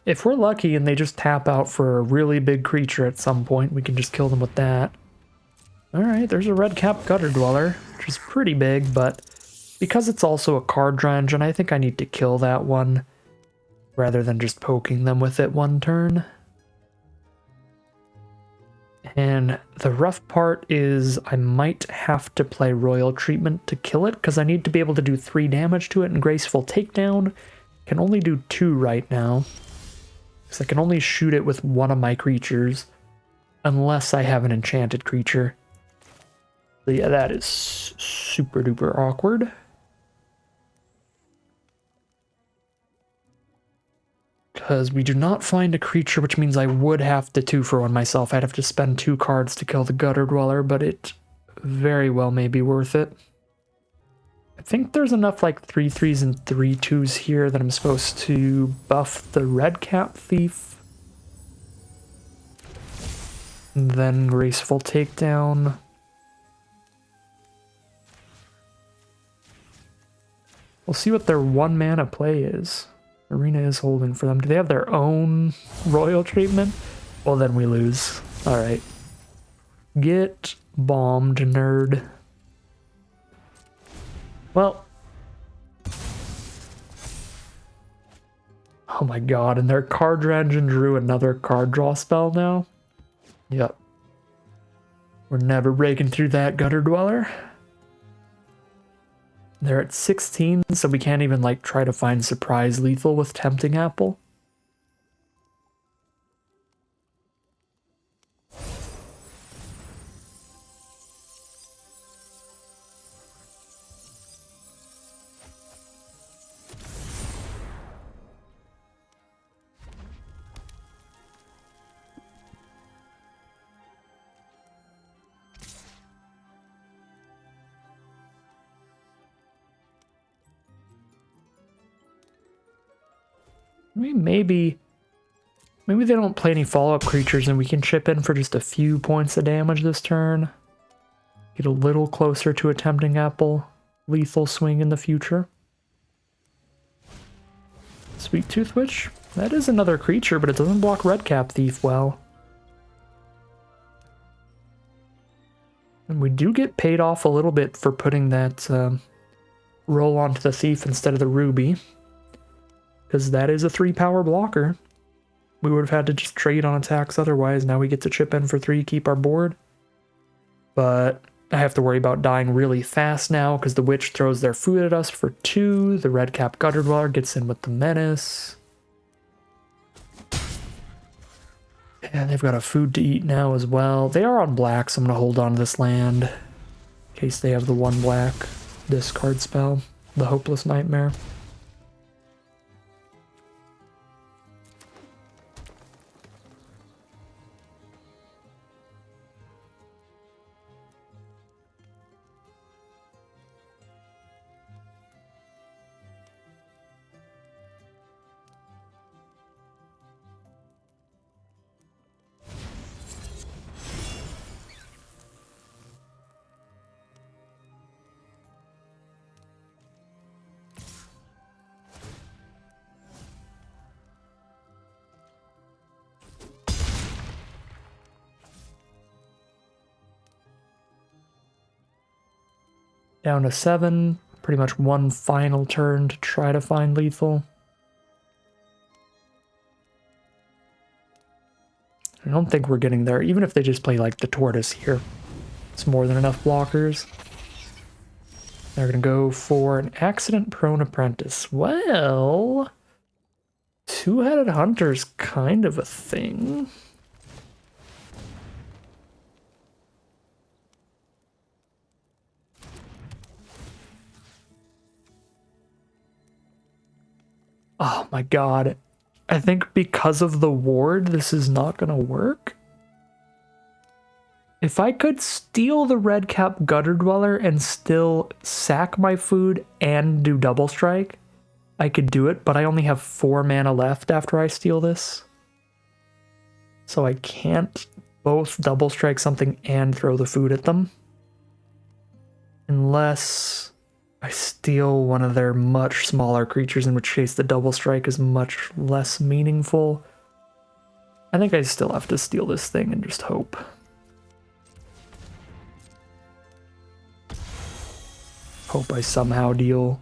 If we're lucky and they just tap out for a really big creature at some point, we can just kill them with that. Alright, there's a red-cap Gutter Dweller, which is pretty big, but because it's also a card draw engine, I think I need to kill that one rather than just poking them with it one turn. And the rough part is I might have to play Royal Treatment to kill it, because I need to be able to do 3 damage to it, and Graceful Takedown can only do 2 right now. Because I can only shoot it with one of my creatures, unless I have an enchanted creature. So yeah, that is super duper awkward. Because we do not find a creature, which means I would have to 2-for-1 myself. I'd have to spend 2 cards to kill the Gutter Dweller, but it very well may be worth it. I think there's enough like 3/3s and 3/2s here that I'm supposed to buff the Redcap Thief. And then Graceful Takedown. We'll see what their 1 mana play is. Arena is holding for them. Do they have their own Royal Treatment? Well, then we lose. Alright. Get bombed, nerd. Well. Oh my god, and their card draw engine drew another card draw spell now? Yep. We're never breaking through that, Gutter Dweller. They're at 16, so we can't even like try to find surprise lethal with Tempting Apple. I mean, maybe they don't play any follow-up creatures and we can chip in for just a few points of damage this turn. Get a little closer to a Tempting Apple lethal swing in the future. Sweet Tooth Witch. That is another creature, but it doesn't block Redcap Thief well. And we do get paid off a little bit for putting that roll onto the Thief instead of the Ruby. Because that is a 3-power blocker. We would have had to just trade on attacks otherwise. Now we get to chip in for 3, keep our board. But I have to worry about dying really fast now because the Witch throws their food at us for 2. The Redcap Gutter Dweller gets in with the Menace. And they've got a food to eat now as well. They are on black, so I'm going to hold on to this land in case they have the 1 black discard spell, the Hopeless Nightmare. Down to 7. Pretty much one final turn to try to find lethal. I don't think we're getting there, even if they just play like the tortoise here. It's more than enough blockers. They're going to go for an accident-prone apprentice. Well, two-headed hunter's kind of a thing. Oh my god. I think because of the ward, this is not going to work. If I could steal the red cap gutter dweller and still sack my food and do double strike, I could do it, but I only have 4 mana left after I steal this. So I can't both double strike something and throw the food at them. Unless I steal one of their much smaller creatures, in which case the double strike is much less meaningful. I think I still have to steal this thing and just hope. Hope I somehow deal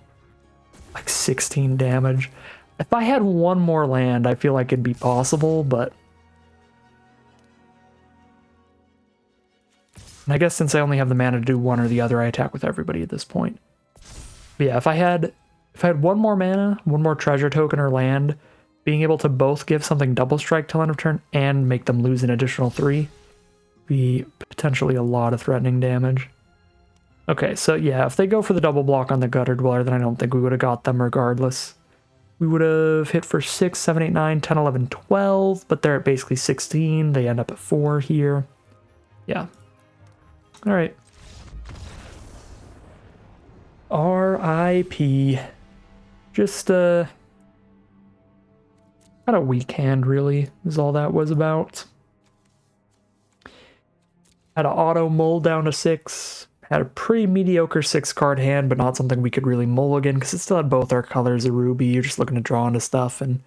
like 16 damage. If I had one more land, I feel like it'd be possible, but and I guess since I only have the mana to do one or the other, I attack with everybody at this point. But yeah, if I had one more mana, one more treasure token or land, being able to both give something double strike till end of turn and make them lose an additional 3 be potentially a lot of threatening damage. Okay, so yeah, if they go for the double block on the Gutter Dweller, then I don't think we would have got them regardless. We would have hit for 6, 7, 8, 9, 10, 11, 12, but they're at basically 16. They end up at 4 here. Yeah. Alright. R.I.P. Just, kind of weak hand, really, is all that was about. Had an auto mull down to 6. Had a pretty mediocre 6-card hand, but not something we could really mulligan, because it still had both our colors of ruby. You're just looking to draw into stuff, and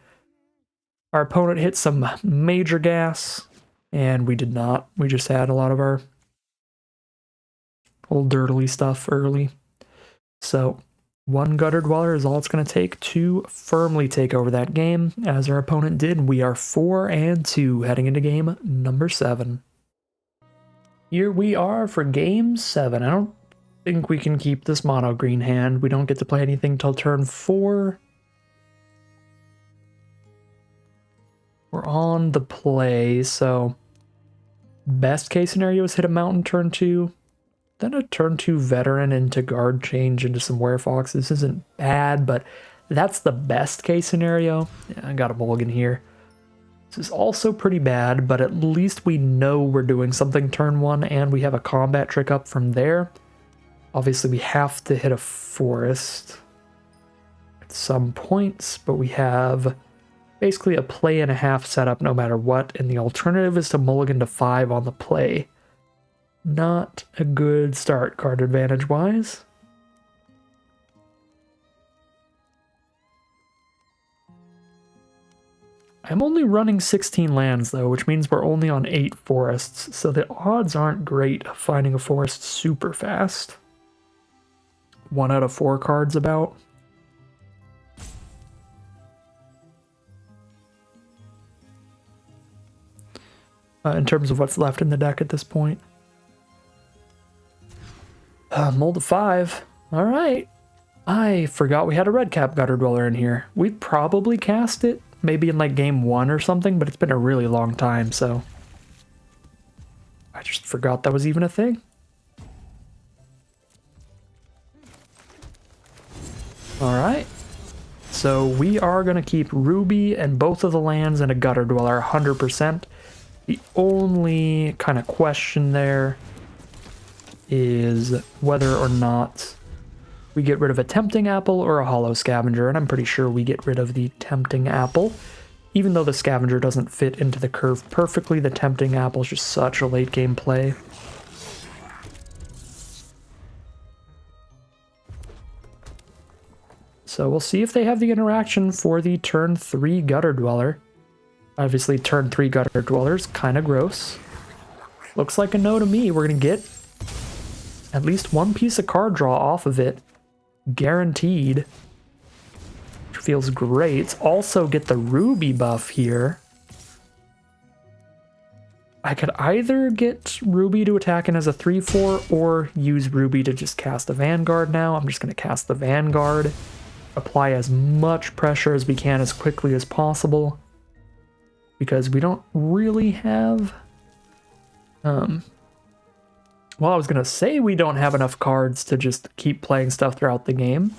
our opponent hit some major gas, and we did not. We just had a lot of our old dirtily stuff early. So, one Gutter Dweller is all it's going to take to firmly take over that game, as our opponent did. We are 4-2 heading into game number 7. Here we are for game 7. I don't think we can keep this mono green hand. We don't get to play anything till turn 4. We're on the play, so best case scenario is hit a mountain turn 2, then a turn 2 veteran into guard change into some werefox. This isn't bad, but that's the best case scenario. Yeah, I got a mulligan here. This is also pretty bad, but at least we know we're doing something turn 1, and we have a combat trick up from there. Obviously, we have to hit a forest at some points, but we have basically a play and a half setup no matter what, and the alternative is to mulligan to 5 on the play. Not a good start card advantage-wise. I'm only running 16 lands, though, which means we're only on 8 forests, so the odds aren't great of finding a forest super fast. 1 out of 4 cards about. In terms of what's left in the deck at this point. Mull to 5. Alright. I forgot we had a red cap Gutter Dweller in here. We'd probably cast it. Maybe in like game 1 or something, but it's been a really long time, so I just forgot that was even a thing. Alright, so we are going to keep Ruby and both of the lands and a Gutter Dweller 100%. The only kind of question there is whether or not we get rid of a Tempting Apple or a Hollow Scavenger, and I'm pretty sure we get rid of the Tempting Apple. Even though the Scavenger doesn't fit into the curve perfectly, the Tempting Apple is just such a late game play. So we'll see if they have the interaction for the turn 3 Gutter Dweller. Obviously, turn 3 Gutter Dweller's kind of gross. Looks like a no to me. We're going to get at least one piece of card draw off of it. Guaranteed. Which feels great. Also get the Ruby buff here. I could either get Ruby to attack in as a 3/4 or use Ruby to just cast the Vanguard now. I'm just going to cast the Vanguard. Apply as much pressure as we can as quickly as possible. Because we don't really have... well, I was going to say we don't have enough cards to just keep playing stuff throughout the game.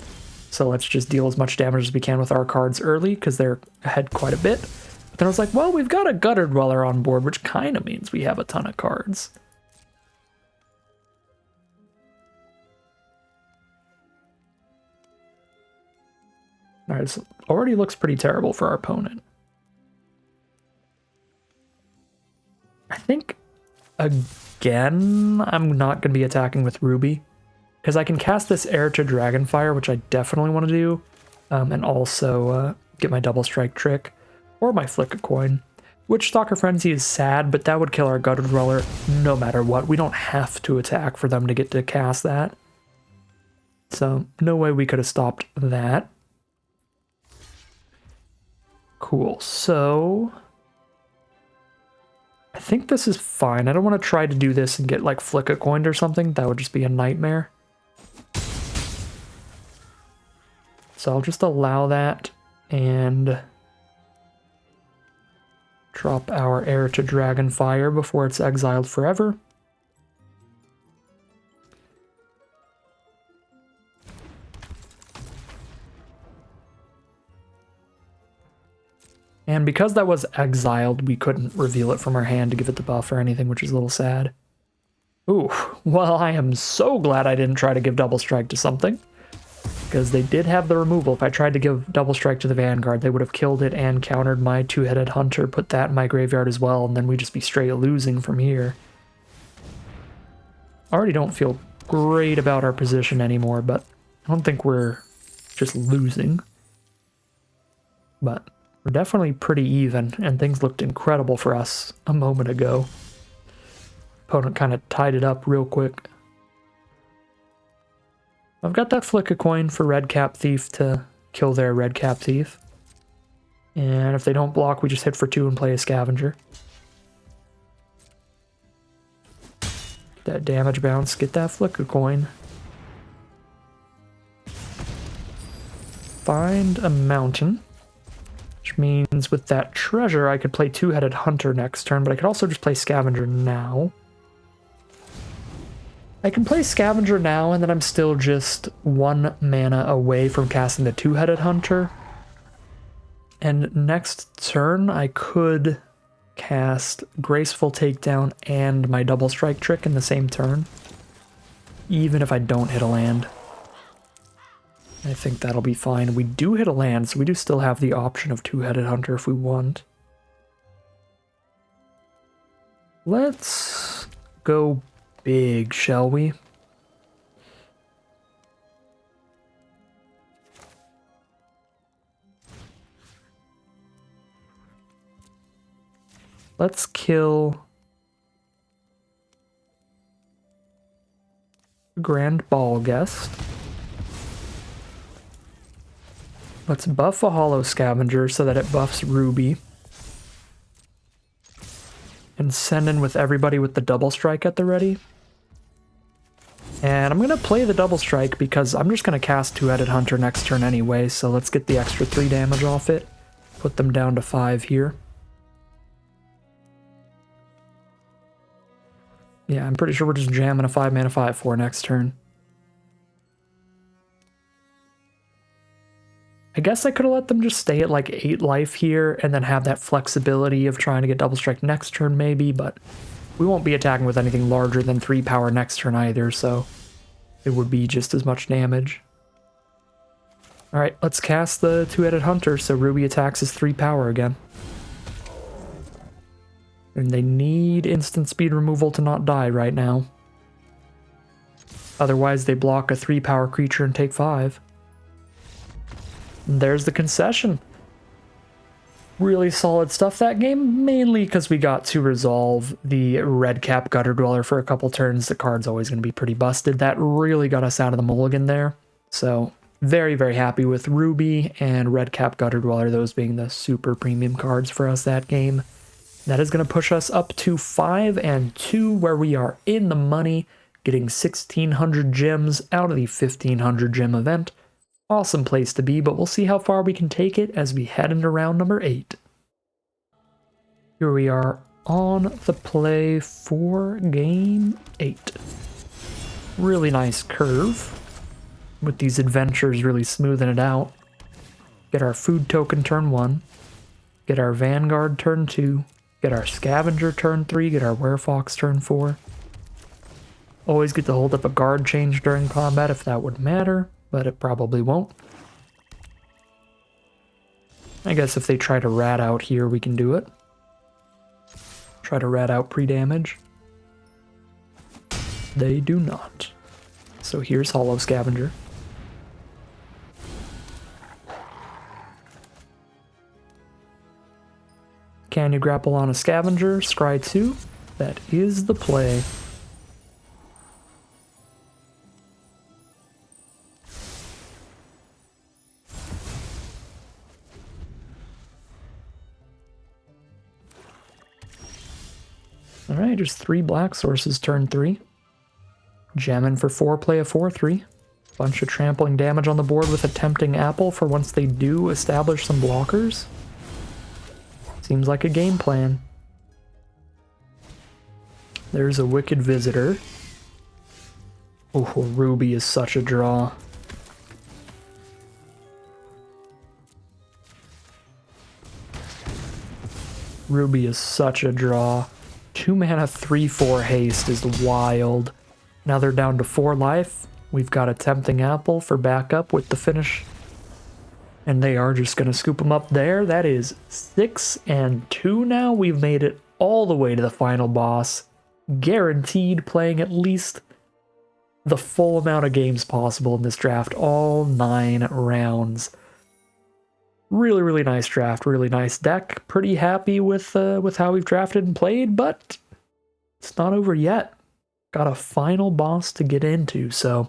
So let's just deal as much damage as we can with our cards early, because they're ahead quite a bit. But then I was like, well, we've got a Gutter Dweller on board, which kind of means we have a ton of cards. Alright, this already looks pretty terrible for our opponent. I think, again, I'm not going to be attacking with Ruby. Because I can cast this Heir to Dragonfire, which I definitely want to do. And also get my Double Strike trick. Or my Flick a Coin. Witchstalker Frenzy is sad, but that would kill our Gutter Dweller no matter what. We don't have to attack for them to get to cast that. So, no way we could have stopped that. Cool, so... I think this is fine. I don't want to try to do this and get like Flick a Coin or something. That would just be a nightmare. So I'll just allow that and drop our Heir to Dragonfire before it's exiled forever. And because that was exiled, we couldn't reveal it from our hand to give it the buff or anything, which is a little sad. Ooh, well, I am so glad I didn't try to give Double Strike to something. Because they did have the removal. If I tried to give Double Strike to the Vanguard, they would have killed it and countered my Two-Headed Hunter, put that in my graveyard as well, and then we'd just be straight losing from here. I already don't feel great about our position anymore, but I don't think we're just losing. But we're definitely pretty even, and things looked incredible for us a moment ago. Opponent kind of tied it up real quick. I've got that Flick a Coin for Red Cap Thief to kill their Red Cap Thief. And if they don't block, we just hit for 2 and play a Scavenger. Get that damage bounce, get that Flick a Coin. Find a mountain. Which means with that treasure, I could play Two-Headed Hunter next turn, but I could also just play Scavenger now. I can play Scavenger now, and then I'm still just 1 mana away from casting the Two-Headed Hunter. And next turn, I could cast Graceful Takedown and my Double Strike trick in the same turn. Even if I don't hit a land. I think that'll be fine. We do hit a land, so we do still have the option of Two-Headed Hunter if we want. Let's go big, shall we? Let's kill Grand Ball Guest. Let's buff a Hollow Scavenger so that it buffs Ruby. And send in with everybody with the Double Strike at the ready. And I'm going to play the Double Strike because I'm just going to cast Two-Headed Hunter next turn anyway, so let's get the extra 3 damage off it. Put them down to 5 here. Yeah, I'm pretty sure we're just jamming a 5-mana 5/4 next turn. I guess I could have let them just stay at like 8 life here and then have that flexibility of trying to get Double Strike next turn maybe, but we won't be attacking with anything larger than 3 power next turn either, so it would be just as much damage. Alright, let's cast the Two-Headed Hunter so Ruby attacks as 3 power again. And they need instant speed removal to not die right now. Otherwise they block a 3 power creature and take 5. There's the concession. Really solid stuff that game, mainly because we got to resolve the red cap Gutter Dweller for a couple turns. The card's always going to be pretty busted. That really got us out of the mulligan there. So very, very happy with Ruby and red cap Gutter Dweller, those being the super premium cards for us that game. That is going to push us up to 5 and 2, where we are in the money, getting 1,600 gems out of the 1,500 gem event. Awesome place to be, but we'll see how far we can take it as we head into round number 8. Here we are on the play for game 8. Really nice curve, with these adventures really smoothing it out. Get our food token turn 1, get our Vanguard turn 2, get our Scavenger turn 3, get our Werefox turn 4. Always get to hold up a guard change during combat if that would matter, but it probably won't. I guess if they try to rat out here, we can do it. Try to rat out pre-damage. They do not. So here's Hollow Scavenger. Can you grapple on a Scavenger? Scry 2. That is the play. Alright, just 3 black sources turn 3. Jamming for 4, play a 4/3. Bunch of trampling damage on the board with a Tempting Apple for once they do establish some blockers. Seems like a game plan. There's a Wicked Visitor. Oh, Ruby is such a draw. Ruby is such a draw. 2 mana 3/4 haste is wild. Now they're down to 4 life. We've got a Tempting Apple for backup with the finish. And they are just going to scoop them up there. That is 6 and 2 now. We've made it all the way to the final boss. Guaranteed playing at least the full amount of games possible in this draft. All 9 rounds. Really, really nice draft, really nice deck. Pretty happy with how we've drafted and played, but it's not over yet. Got a final boss to get into, so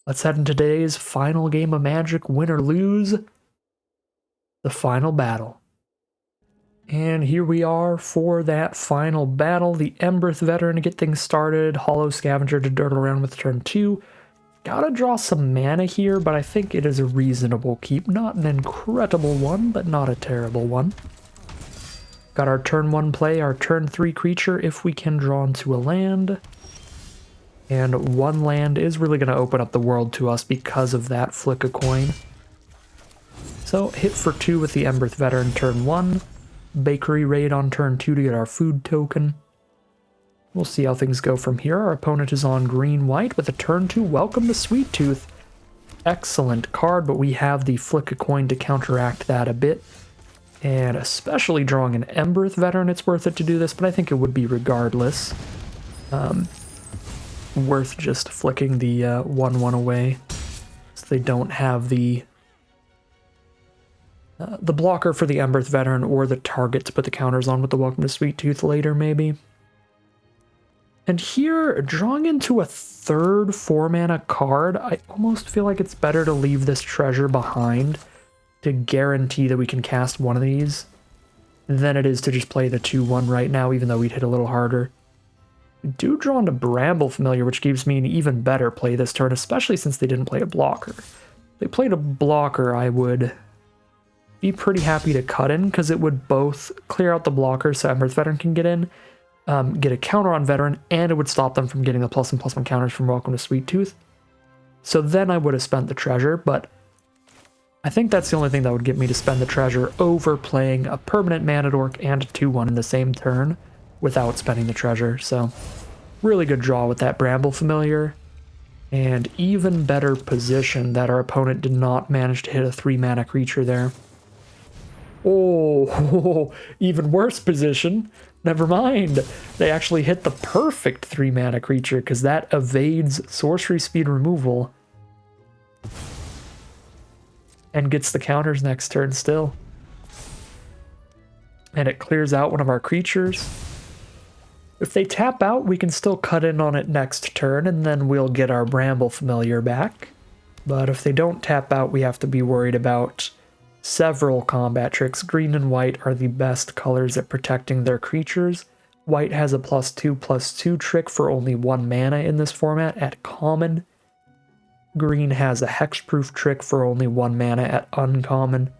let's head into today's final game of Magic, win or lose. The final battle. And here we are for that final battle. The Embereth Veteran to get things started. Hollow Scavenger to dirt around with turn 2. Gotta draw some mana here, but I think it is a reasonable keep. Not an incredible one, but not a terrible one. Got our turn 1 play, our turn 3 creature if we can draw into a land. And 1 land is really going to open up the world to us because of that flick a coin. So hit for 2 with the Embereth Veteran turn 1. Bakery Raid on turn 2 to get our food token. We'll see how things go from here. Our opponent is on green-white with a turn 2. Welcome to Sweet Tooth. Excellent card, but we have the flick a coin to counteract that a bit. And especially drawing an Embereth Veteran, it's worth it to do this, but I think it would be regardless. Worth just flicking the 1/1 away so they don't have the blocker for the Embereth Veteran or the target to put the counters on with the Welcome to Sweet Tooth later, maybe. And here, drawing into a 3rd 4-mana card, I almost feel like it's better to leave this treasure behind to guarantee that we can cast one of these than it is to just play the 2/1 right now, even though we'd hit a little harder. We do draw into Bramble Familiar, which gives me an even better play this turn, especially since they didn't play a blocker. If they played a blocker, I would be pretty happy to cut in, because it would both clear out the blocker so Embereth Veteran can get in, get a counter on Veteran, and it would stop them from getting the +1/+1 counters from Welcome to Sweet Tooth. So then I would have spent the treasure, but I think that's the only thing that would get me to spend the treasure over playing a permanent Mana Dork and a 2/1 in the same turn without spending the treasure. So really good draw with that Bramble Familiar, and even better position that our opponent did not manage to hit a 3-mana creature there. Oh, even worse position. Never mind. They actually hit the perfect 3-mana creature because that evades sorcery speed removal and gets the counters next turn still. and it clears out one of our creatures. If they tap out, we can still cut in on it next turn, and then we'll get our Bramble Familiar back. But if they don't tap out, we have to be worried about several combat tricks. Green and white are the best colors at protecting their creatures. White has a +2/+2 trick for only 1 mana in this format at common. Green has a hexproof trick for only 1 mana at uncommon,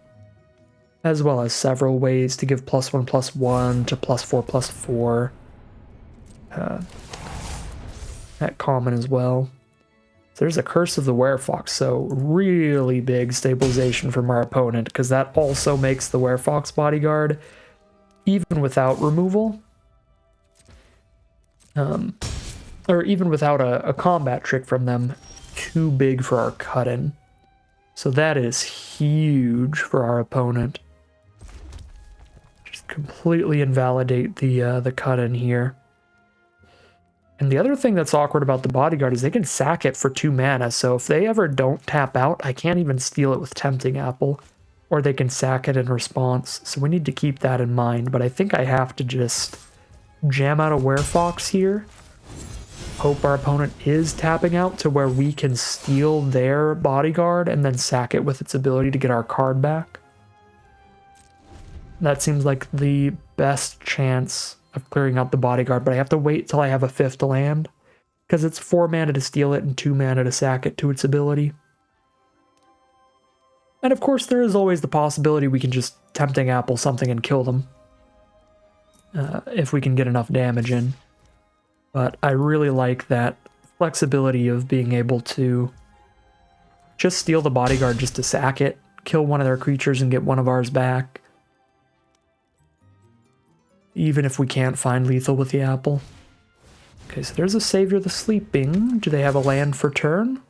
as well as several ways to give +1/+1 to +4/+4 at common as well. So there's a Curse of the Werefox, so really big stabilization from our opponent, because that also makes the Werefox bodyguard, even without removal, or even without a combat trick from them, too big for our cut-in. So that is huge for our opponent. Just completely invalidate the cut-in here. And the other thing that's awkward about the bodyguard is they can sack it for 2 mana, so if they ever don't tap out, I can't even steal it with Tempting Apple, or they can sack it in response, so we need to keep that in mind. But I think I have to just jam out a Werefox here, hope our opponent is tapping out to where we can steal their bodyguard, and then sack it with its ability to get our card back. That seems like the best chance of clearing out the bodyguard, but I have to wait till I have a 5th land, because it's 4 mana to steal it and 2 mana to sack it to its ability. And of course there is always the possibility we can just Tempting Apple something and kill them, if we can get enough damage in. But I really like that flexibility of being able to just steal the bodyguard just to sack it, kill one of their creatures and get one of ours back, even if we can't find lethal with the apple. Okay, so there's a Savior the Sleeping. Do they have a land for turn?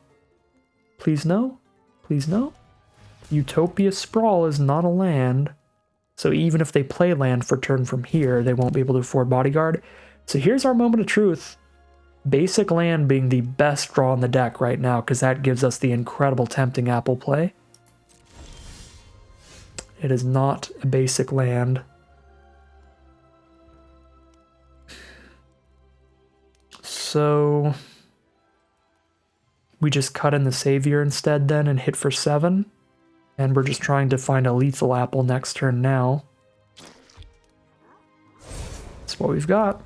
Please no. Please no. Utopia Sprawl is not a land. So even if they play land for turn from here, they won't be able to afford bodyguard. So here's our moment of truth. Basic land being the best draw in the deck right now, because that gives us the incredible Tempting Apple play. It is not a basic land. So we just cut in the Savior instead then and hit for 7. And we're just trying to find a lethal apple next turn now. That's what we've got.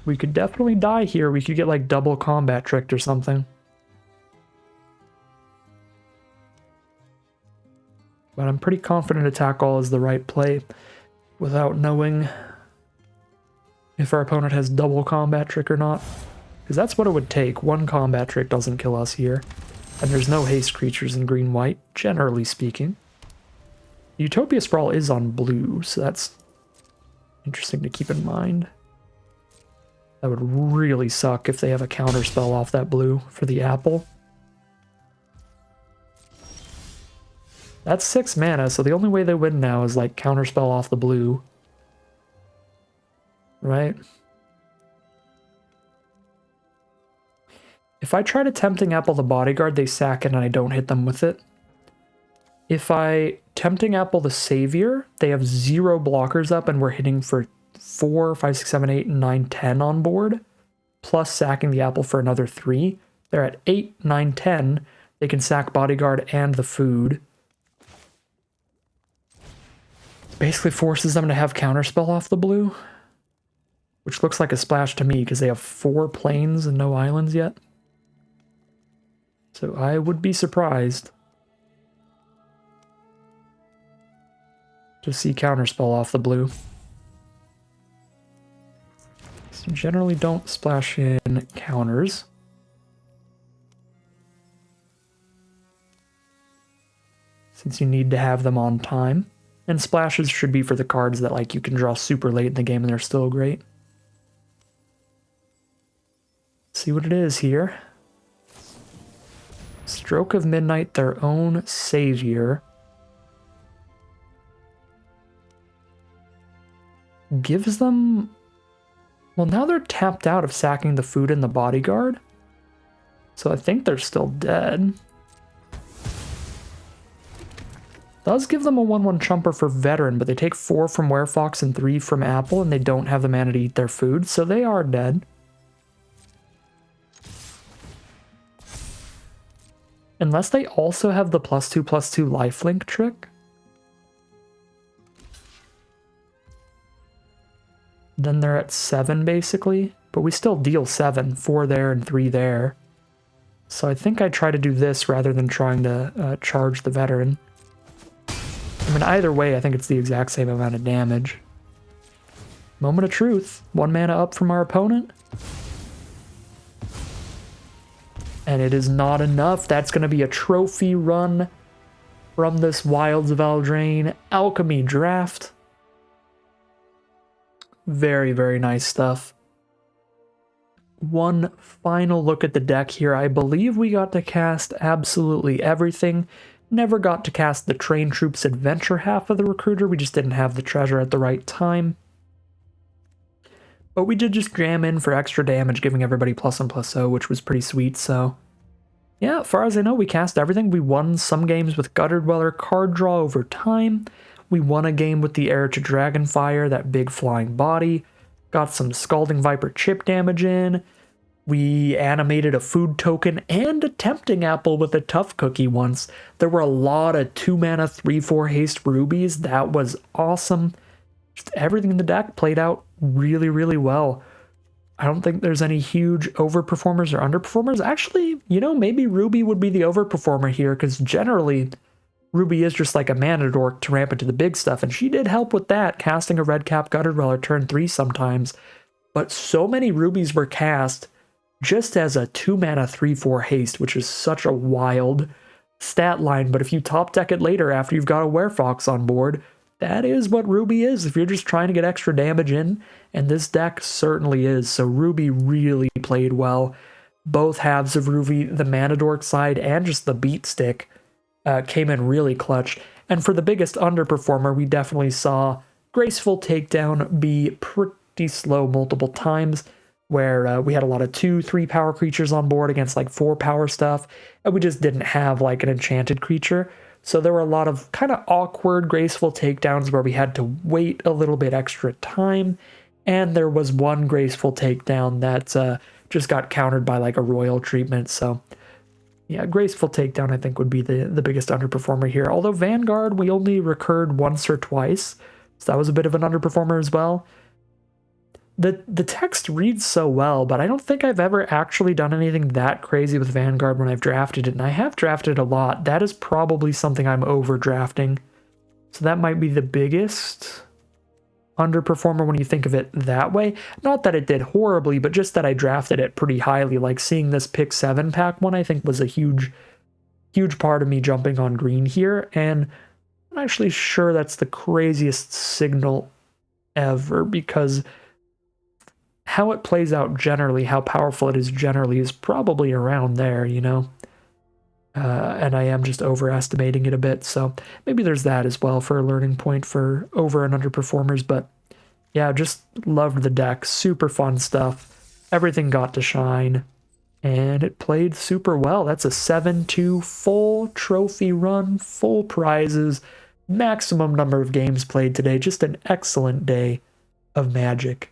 We could definitely die here. We could get like double combat tricked or something. But I'm pretty confident attack all is the right play without knowing if our opponent has double combat trick or not. Because that's what it would take. 1 combat trick doesn't kill us here. And there's no haste creatures in green-white, generally speaking. Utopia Sprawl is on blue, so that's interesting to keep in mind. That would really suck if they have a counter spell off that blue for the apple. That's 6 mana, so the only way they win now is like counterspell off the blue. Right? If I try to Tempting Apple the bodyguard, they sack it and I don't hit them with it. If I Tempting Apple the Savior, they have 0 blockers up and we're hitting for 4, 5, 6, 7, 8, 9, 10 on board, plus sacking the apple for another 3. They're at 8, 9, 10. They can sack bodyguard and the food. Basically forces them to have counterspell off the blue, which looks like a splash to me because they have 4 plains and no islands yet. So I would be surprised to see counterspell off the blue. So generally don't splash in counters. Since you need to have them on time. And splashes should be for the cards that like you can draw super late in the game and they're still great. See what it is here. Stroke of Midnight, their own Savior. Gives them Well, now they're tapped out of sacking the food in the bodyguard. So I think they're still dead. Does give them a 1/1 chumper for veteran, but they take 4 from Werefox and 3 from Apple, and they don't have the mana to eat their food, so they are dead. Unless they also have the +2/+2 lifelink trick. Then they're at 7 basically, but we still deal 7, 4 there and 3 there. So I think I try to do this rather than trying to charge the veteran. I mean, either way, I think it's the exact same amount of damage. Moment of truth. 1 mana up from our opponent. And it is not enough. That's going to be a trophy run from this Wilds of Eldraine Alchemy draft. Very, very nice stuff. One final look at the deck here. I believe we got to cast absolutely everything. Never got to cast the Train Troops Adventure half of the Recruiter. We just didn't have the treasure at the right time. But we did just jam in for extra damage, giving everybody +1/+0, which was pretty sweet, so... yeah, as far as I know, we cast everything. We won some games with Gutter Dweller card draw over time. We won a game with the Heir to Dragonfire, that big flying body. Got some Scalding Viper chip damage in. We animated a food token and a Tempting Apple with a Tough Cookie once. There were a lot of 2-mana 3/4 haste rubies. That was awesome. Just everything in the deck played out really, really well. I don't think there's any huge overperformers or underperformers. Actually, you know, maybe Ruby would be the overperformer here, because generally Ruby is just like a mana dork to ramp into the big stuff, and she did help with that, casting a red cap Gutter Dweller turn 3 sometimes. But so many rubies were cast just as a 2-mana 3/4 haste, which is such a wild stat line. But if you top deck it later after you've got a Werefox on board, that is what Ruby is if you're just trying to get extra damage in, and this deck certainly is. So Ruby really played well. Both halves of Ruby, the mana dork side and just the beat stick, came in really clutch. And for the biggest underperformer, we definitely saw Graceful Takedown be pretty slow multiple times, where we had a lot of 2-3 power creatures on board against like 4 power stuff, and we just didn't have like an enchanted creature. So there were a lot of kind of awkward Graceful Takedowns where we had to wait a little bit extra time, and there was one Graceful Takedown that just got countered by like a Royal Treatment. So yeah, Graceful Takedown I think would be the biggest underperformer here. Although Vanguard we only recurred once or twice, so that was a bit of an underperformer as well. The text reads so well, but I don't think I've ever actually done anything that crazy with Vanguard when I've drafted it, and I have drafted a lot. That is probably something I'm overdrafting. So that might be the biggest underperformer when you think of it that way. Not that it did horribly, but just that I drafted it pretty highly. Like seeing this pick 7 pack one, I think was a huge part of me jumping on green here, and I'm actually sure that's the craziest signal ever, because how it plays out generally, how powerful it is generally, is probably around there, you know? And I am just overestimating it a bit, so maybe there's that as well for a learning point for over and underperformers. But yeah, just loved the deck. Super fun stuff. Everything got to shine, and it played super well. That's a 7-2 full trophy run, full prizes, maximum number of games played today. Just an excellent day of Magic.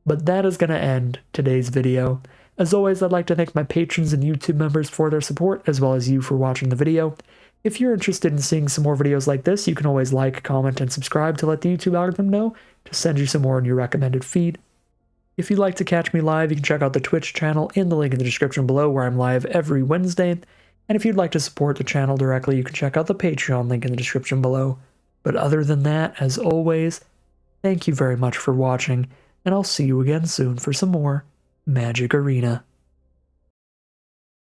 But that is going to end today's video. As always, I'd like to thank my patrons and YouTube members for their support, as well as you for watching the video. If you're interested in seeing some more videos like this, you can always like, comment, and subscribe to let the YouTube algorithm know to send you some more in your recommended feed. If you'd like to catch me live, you can check out the Twitch channel in the link in the description below, where I'm live every Wednesday. And if you'd like to support the channel directly, you can check out the Patreon link in the description below. But other than that, as always, thank you very much for watching, and I'll see you again soon for some more Magic Arena.